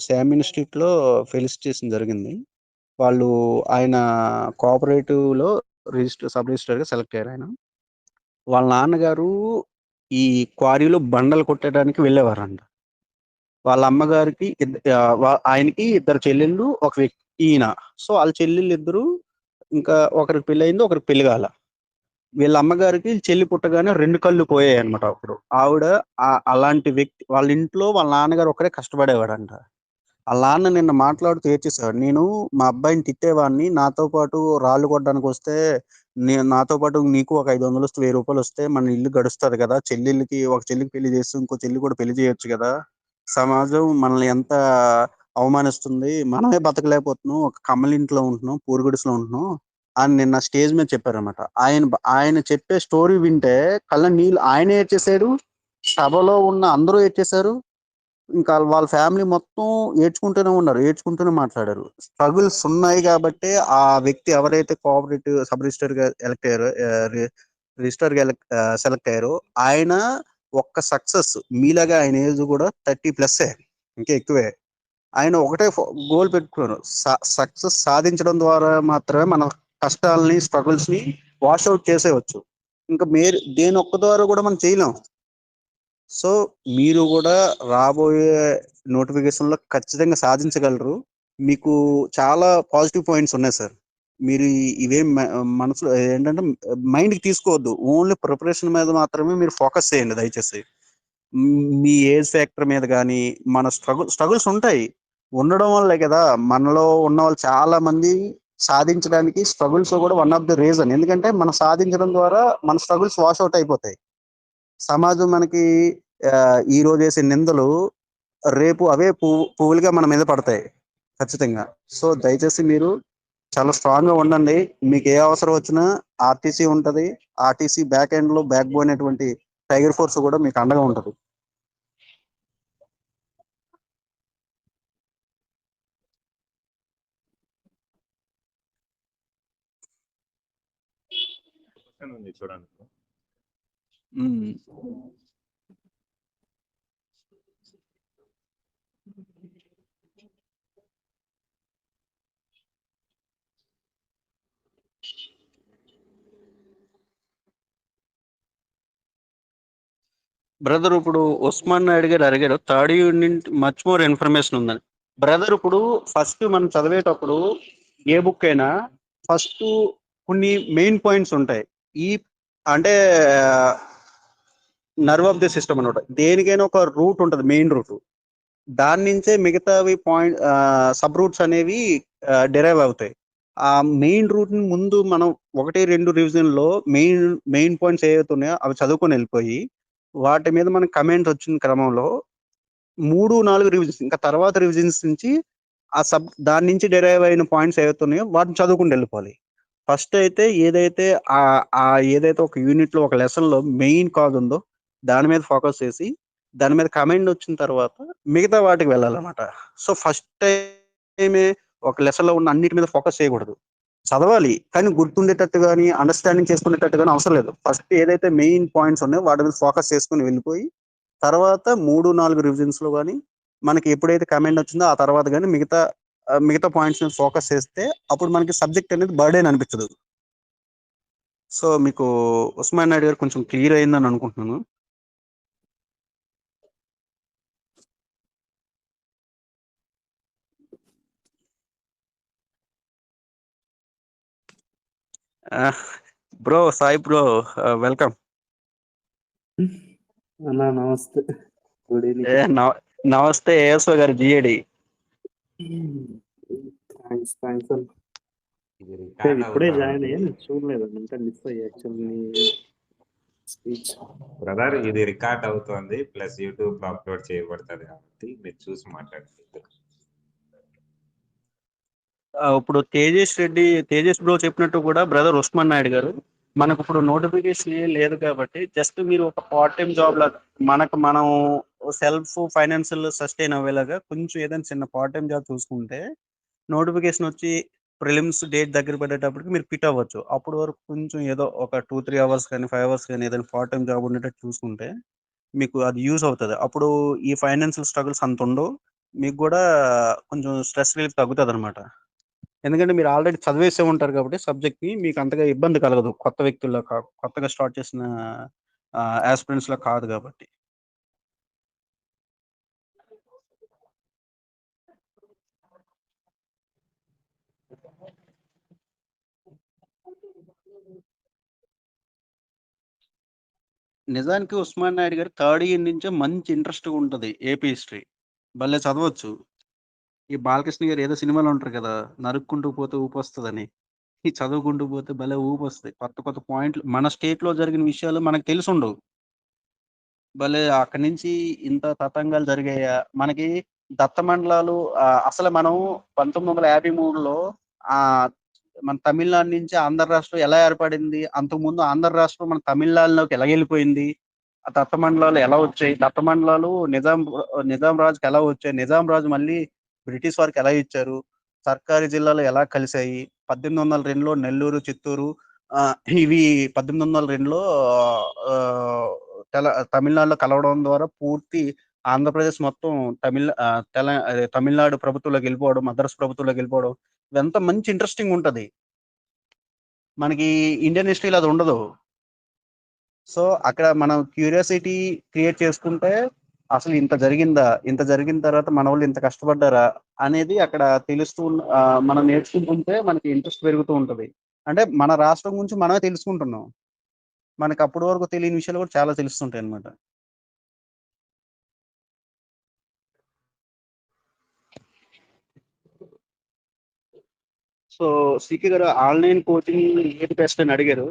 శామ్ ఇన్స్టిట్యూట్లో ఫెలిసిటేషన్ జరిగింది. వాళ్ళు ఆయన కోఆపరేటివ్లో సబ్ రిజిస్టర్గా సెలెక్ట్ అయ్యారు. ఆయన వాళ్ళ నాన్నగారు ఈ క్వారీలో బండలు కొట్టడానికి వెళ్ళేవారంట. వాళ్ళ అమ్మగారికి ఆయనకి 2 చెల్లెళ్ళు, ఒక వ్యక్తి ఈయన. సో వాళ్ళ చెల్లెళ్ళు ఇద్దరు, ఇంకా ఒకరికి పెళ్ళి అయింది, ఒకరికి పెళ్లి కాల. వీళ్ళ అమ్మగారికి చెల్లి పుట్టగానే 2 కళ్ళు పోయాయి అనమాట. అప్పుడు ఆవిడ అలాంటి వ్యక్తి, వాళ్ళ ఇంట్లో వాళ్ళ నాన్నగారు ఒకరే కష్టపడేవాడంట. వాళ్ళ నాన్న నిన్న మాట్లాడుతూ ఏడ్చేసాడు. నేను మా అబ్బాయిని తిట్టేవాడిని, నాతో పాటు రాళ్ళు కొట్టడానికి వస్తే నాతో పాటు నీకు ఒక 500 వస్తే 1000 రూపాయలు వస్తే మన ఇల్లు గడుస్తుంది కదా, ఒక చెల్లికి పెళ్లి చేసి ఇంకో చెల్లి కూడా పెళ్లి చేయొచ్చు కదా, సమాజం మనల్ని ఎంత అవమానిస్తుంది, మనమే బతకలేకపోతున్నాం, ఒక కమ్మలింట్లో ఉంటున్నాం, పూరుగుడిసలో ఉంటున్నాం అని నిన్న స్టేజ్ మీద చెప్పారనమాట. ఆయన చెప్పే స్టోరీ వింటే కళ్ళ నీళ్ళు, ఆయన ఏడ్చేసాడు, సభలో ఉన్న అందరూ ఏడ్చేశారు, ఇంకా వాళ్ళ ఫ్యామిలీ మొత్తం ఏడ్చుకుంటూనే ఉన్నారు, ఏడ్చుకుంటూనే మాట్లాడారు. స్ట్రగుల్స్ ఉన్నాయి కాబట్టి ఆ వ్యక్తి ఎవరైతే కోఆపరేటివ్ సబ్ రిజిస్టర్ గా ఎలక్ట్ అయ్యారో, సెలెక్ట్ అయ్యారో, ఆయన ఒక్క సక్సెస్, మీలాగా ఆయన ఏజ్ కూడా 30+, ఇంకా ఎక్కువే. ఆయన ఒకటే గోల్ పెట్టుకున్నారు, సక్సెస్ సాధించడం ద్వారా మాత్రమే మన కష్టాలని, స్ట్రగుల్స్ ని వాష్అవుట్ చేసేయచ్చు. ఇంకా దేని ఒక్క ద్వారా కూడా మనం చేయలేం. సో మీరు కూడా రాబోయే నోటిఫికేషన్లో ఖచ్చితంగా సాధించగలరు. మీకు చాలా పాజిటివ్ పాయింట్స్ ఉన్నాయి సార్. మీరు ఇవేం మనసులో ఏంటంటే మైండ్కి తీసుకోవద్దు, ఓన్లీ ప్రిపరేషన్ మీద మాత్రమే మీరు ఫోకస్ చేయండి దయచేసి. మీ ఏజ్ ఫ్యాక్టర్ మీద కానీ, మన స్ట్రగుల్స్ ఉంటాయి, ఉండడం వల్లే కదా మనలో ఉన్న వాళ్ళు చాలా మంది సాధించడానికి స్ట్రగుల్స్ కూడా వన్ ఆఫ్ ది రీజన్. ఎందుకంటే మనం సాధించడం ద్వారా మన స్ట్రగుల్స్ వాష్అవుట్ అయిపోతాయి. సమాజం మనకి ఈ రోజు వేసే నిందలు రేపు అవే పువ్వులుగా మన మీద పడతాయి ఖచ్చితంగా. సో దయచేసి మీరు చాలా స్ట్రాంగ్ గా ఉండండి. మీకు ఏ అవసరం వచ్చినా ఆర్టీసీ ఉంటది, ఆర్టీసీ బ్యాక్ ఎండ్ లో బ్యాక్ బోన్ అటువంటి టైగర్ ఫోర్స్ కూడా మీకు అండగా ఉంటది. ఉంది చూడండి. బ్రదర్ ఇప్పుడు ఉస్మాన్ నాయుడు గారు అడిగాడు, third unit much more information ఉందని. బ్రదర్ ఇప్పుడు ఫస్ట్ మనం చదివేటప్పుడు ఏ బుక్ అయినా ఫస్ట్ కొన్ని మెయిన్ పాయింట్స్ ఉంటాయి. ఈ అంటే నర్వ్ ఆఫ్ ది సిస్టమ్ అనమాట. దేనికైనా ఒక రూట్ ఉంటుంది, మెయిన్ రూట్. దాని నుంచే మిగతావి సబ్ రూట్స్ అనేవి డిరైవ్ అవుతాయి. ఆ మెయిన్ రూట్ ని ముందు మనం 1-2 రివిజన్ లో మెయిన్ పాయింట్స్ ఏవైతే ఉన్నాయో అవి చదువుకొని వెళ్ళిపోయి, వాటి మీద మనకు కమెంట్ వచ్చిన క్రమంలో 3-4 రివిజన్స్, ఇంకా తర్వాత రివిజన్స్ నుంచి దాని నుంచి డిరైవ్ అయిన పాయింట్స్ ఏవైతే ఉన్నాయో వాటిని చదువుకుంటూ వెళ్ళిపోవాలి. ఫస్ట్ అయితే ఏదైతే ఏదైతే ఒక యూనిట్ లో, ఒక లెసన్ లో మెయిన్ కాజ్ ఉందో దాని మీద ఫోకస్ చేసి, దాని మీద కమెంట్ వచ్చిన తర్వాత మిగతా వాటికి వెళ్ళాలన్నమాట. సో ఫస్ట్ టైమే ఒక లెసన్ లో ఉన్న అన్నిటి మీద ఫోకస్ చేయకూడదు. చదవాలి కానీ గుర్తుండేటట్టు కానీ, అండర్స్టాండింగ్ చేసుకునేటట్టు కానీ అవసరం లేదు. ఫస్ట్ ఏదైతే మెయిన్ పాయింట్స్ ఉన్నాయో వాటి మీద ఫోకస్ చేసుకుని వెళ్ళిపోయి, తర్వాత 3-4 రివిజన్స్ లో కానీ మనకి ఎప్పుడైతే కమెంట్ వచ్చిందో ఆ తర్వాత కానీ మిగతా పాయింట్స్ మీద ఫోకస్ చేస్తే అప్పుడు మనకి సబ్జెక్ట్ అనేది బర్డెన్ అనిపించదు. సో మీకు ఉస్మాన్ నాయుడు గారు కొంచెం క్లియర్ అయిందని అనుకుంటున్నాను. బ్రో సాయి బ్రో, వెల్కమ్ అన్నా నమస్తే. గుడ్ ఏ ఈవినింగ్. నమస్తే ఏఎస్ఓ గారు జిఏడి. థ్యాంక్స్ అన్న. ఇది అంటే రికార్డ్ ఇప్పుడే జాయిన్ అవుతుంది అయ్యా, నేను చూడలేదు అంటే మిస్ అయ్యా యాక్చువల్లీ స్పీచ్. బ్రదర్. ఇది రికార్డ్ అవుతుంది, ప్లస్ యూట్యూబ్ లో అప్లోడ్ చేయబడుతుంది కాబట్టి మీరు చూసి మాట్లాడండి. ఇప్పుడు తేజస్ బ్రో చెప్పినట్టు కూడా బ్రదర్ ఉస్మాన్ నాయుడు గారు, మనకు ఇప్పుడు నోటిఫికేషన్ ఏం లేదు కాబట్టి జస్ట్ మీరు ఒక పార్ట్ టైం జాబ్ లాగా మనం సెల్ఫ్ ఫైనాన్షియల్ సస్టైన్ అవ్వేలాగా కొంచెం ఏదైనా చిన్న పార్ట్ టైం జాబ్ చూసుకుంటే నోటిఫికేషన్ వచ్చి ప్రిలిమ్స్ డేట్ దగ్గర పడేటప్పటికి మీరు ఫిట్ అవ్వచ్చు. అప్పుడు వరకు కొంచెం ఏదో ఒక 2-3 అవర్స్ కానీ 5 అవర్స్ కానీ ఏదైనా పార్ట్ టైం జాబ్ ఉండేటట్టు చూసుకుంటే మీకు అది యూజ్ అవుతుంది. అప్పుడు ఈ ఫైనాన్షియల్ స్ట్రగుల్స్ అంత ఉండవు, మీకు కూడా కొంచెం స్ట్రెస్ రిలీఫ్ తగ్గుతుంది అనమాట. ఎందుకంటే మీరు ఆల్రెడీ చదివేసే ఉంటారు కాబట్టి సబ్జెక్ట్ని మీకు అంతగా ఇబ్బంది కలగదు, కొత్త వ్యక్తుల్లో కొత్తగా స్టార్ట్ చేసిన ఆస్పిరెంట్స్లో కాదు కాబట్టి. నిజానికి ఉస్మాన్ నాయుడు గారు థర్డ్ ఇయర్ నుంచే మంచి ఇంట్రెస్ట్గా ఉంటుంది ఏపీ హిస్టరీ, భలే చదవచ్చు. ఈ బాలకృష్ణ గారు ఏదో సినిమాలో ఉంటారు కదా, నరుక్కుంటూ పోతే ఊపి వస్తుందని, ఈ చదువుకుంటూ పోతే భలే ఊపి వస్తాయి. కొత్త కొత్త పాయింట్లు మన స్టేట్లో జరిగిన విషయాలు మనకు తెలిసి ఉండవు. భలే అక్కడి నుంచి ఇంత తతంగాలు జరిగాయా మనకి. దత్తమండలాలు అసలు మనం 1953లో ఆ మన తమిళనాడు నుంచి ఆంధ్ర రాష్ట్రం ఎలా ఏర్పడింది, అంతకుముందు ఆంధ్ర రాష్ట్రం మన తమిళనాడులోకి ఎలా వెళ్ళిపోయింది, ఆ దత్తమండలాలు ఎలా వచ్చాయి, దత్తమండలాలు నిజాం రాజుకి ఎలా వచ్చాయి, నిజాం రాజు మళ్ళీ బ్రిటిష్ వారికి ఎలా ఇచ్చారు, సర్కారీ జిల్లాలు ఎలా కలిశాయి, 1802లో నెల్లూరు చిత్తూరు ఇవి 1802లో తమిళనాడులో కలవడం ద్వారా పూర్తి ఆంధ్రప్రదేశ్ మొత్తం తమిళనాడు ప్రభుత్వంలోకి వెళ్ళిపోవడం, మద్రాసు ప్రభుత్వంలోకి వెళ్ళిపోవడం, ఇదంతా మంచి ఇంట్రెస్టింగ్ ఉంటుంది. మనకి ఇండియన్ హిస్టరీలో అది ఉండదు. సో అక్కడ మనం క్యూరియాసిటీ క్రియేట్ చేసుకుంటే అసలు ఇంత జరిగిన తర్వాత మన వాళ్ళు ఇంత కష్టపడ్డారా అనేది అక్కడ తెలుస్తూ మనం నేర్చుకుంటుంటే మనకి ఇంట్రెస్ట్ పెరుగుతూ ఉంటుంది. అంటే మన రాష్ట్రం గురించి మనమే తెలుసుకుంటున్నాం, మనకి అప్పటి వరకు తెలియని విషయాలు కూడా చాలా తెలుస్తుంటాయి అన్నమాట. సో సికి గారు ఆన్లైన్ కోచింగ్ ఏది బెస్ట్ అని అడిగారు.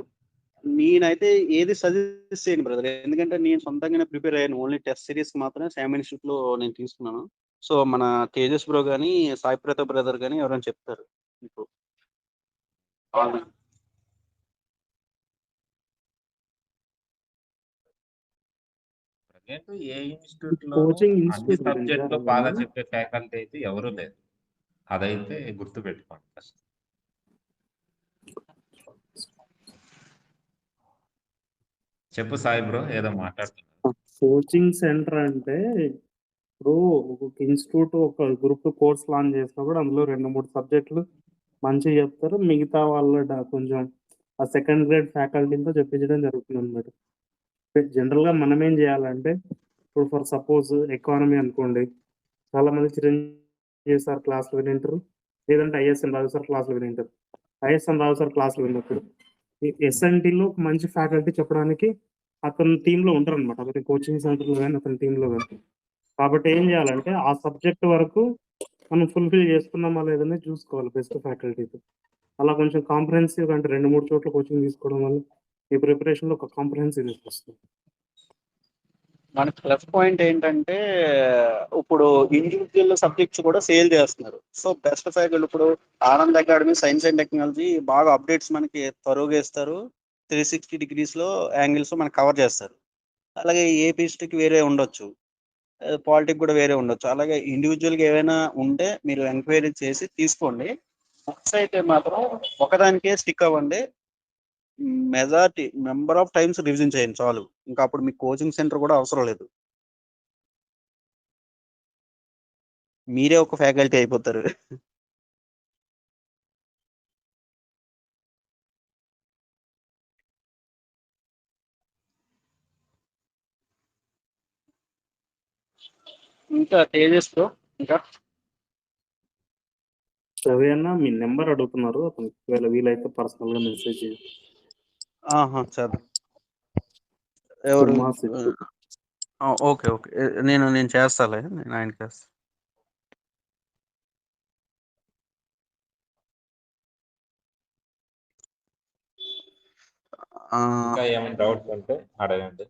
నేనైతే ఏది సజెస్ట్ చేయను బ్రదర్, ఎందుకంటే నేను సొంతంగానే ప్రిపేర్ అయ్యాను. ఓన్లీ టెస్ట్ సిరీస్ మాత్రమే శామ్ ఇన్స్టిట్యూట్ లో నేను తీసుకున్నాను. సో మన తేజస్ బ్రో కానీ సాయి ప్రతాప్ బ్రదర్ కానీ ఎవరైనా చెప్తారు మీకు ఆన్లైన్. ప్రజెంట్ ఏ ఇన్స్టిట్యూట్ లో కోచింగ్ అన్ని ఇన్స్టిట్యూట్ గురించా సబ్జెక్టులు బాగా చెప్పే ఫ్యాకల్టీ అయితే ఎవరూ లేదు, అదైతే గుర్తు పెట్టుకోండి ఫస్ట్. చెప్పు సాయి బ్రో, ఏదో మాట్లాడుతున్నారు. కోచింగ్ సెంటర్ అంటే ఇప్పుడు ఒక ఇన్స్టిట్యూట్ ఒక గ్రూప్ కోర్స్ లాంచ్ చేసినప్పుడు అందులో 2-3 సబ్జెక్టులు మంచిగా చెప్తారు, మిగతా వాళ్ళ కొంచెం ఆ సెకండ్ గ్రేడ్ ఫ్యాకల్టీతో చెప్పించడం జరుగుతుంది అనమాట. జనరల్గా మనం ఏం చేయాలంటే ఇప్పుడు ఫర్ సపోజ్ ఎకానమీ అనుకోండి, చాలా మంది చిరంజీవి సార్ క్లాసులు వినింటారు, లేదంటే ఐఎస్ఎన్ రావు సార్ క్లాసులు వినింటారు. ఐఎస్ఎన్ రావు సార్ క్లాసులు విన్నప్పుడు ఎస్ఎన్టీలో మంచి ఫ్యాకల్టీ చెప్పడానికి అతని టీంలో ఉంటారు అనమాట, అతని కోచింగ్ సెంటర్లో కానీ అతని టీంలో కానీ. కాబట్టి ఏం చేయాలంటే ఆ సబ్జెక్ట్ వరకు మనం ఫుల్ఫిల్ చేసుకున్నామా లేదని చూసుకోవాలి బెస్ట్ ఫ్యాకల్టీతో. అలా కొంచెం కాంప్రహెన్సివ్ అంటే 2-3 చోట్ల కోచింగ్ తీసుకోవడం వల్ల ఈ ప్రిపరేషన్లో ఒక కాంప్రహెన్సివ్నెస్ వస్తుంది. మనకి ప్లస్ పాయింట్ ఏంటంటే ఇప్పుడు ఇండివిజువల్ సబ్జెక్ట్స్ కూడా సేల్ చేస్తున్నారు. సో బెస్ట్ ఫ్యాకల్టీ ఇప్పుడు Anand academy science and technology బాగా అప్డేట్స్ మనకి త్వరగా ఇస్తారు, 360 degrees యాంగిల్స్ మనకి కవర్ చేస్తారు. అలాగే ఏపీ హిస్టరీకి వేరే ఉండొచ్చు, పాలిటిక్ కూడా వేరే ఉండొచ్చు. అలాగే ఇండివిజువల్గా ఏమైనా ఉంటే మీరు ఎంక్వైరీ చేసి తీసుకోండి. బుక్స్ అయితే మాత్రం ఒకదానికే స్టిక్ అవ్వండి, majority number of times revision చేయండి చాలు, ఇంకా అప్పుడు మీకు కోచింగ్ సెంటర్ కూడా అవసరం లేదు, మీరే ఒక ఫ్యాకల్టీ అయిపోతారు. ఇంకా తేజస్ బ్రో, ఇంకా సరే అన్న, మీ నెంబర్ అడుగుతున్నారు, అతను ఒకవేళ వీలైతే పర్సనల్గా మెసేజ్ చేయండి. చదువు ఎవరు ఉమా సిద్ధు. ఓకే ఓకే నేను చేస్తాలే, నేను ఆయనకి చేస్తా. ఆ, ఇంకా ఏమైనా డౌట్స్ ఉంటే అడగండి.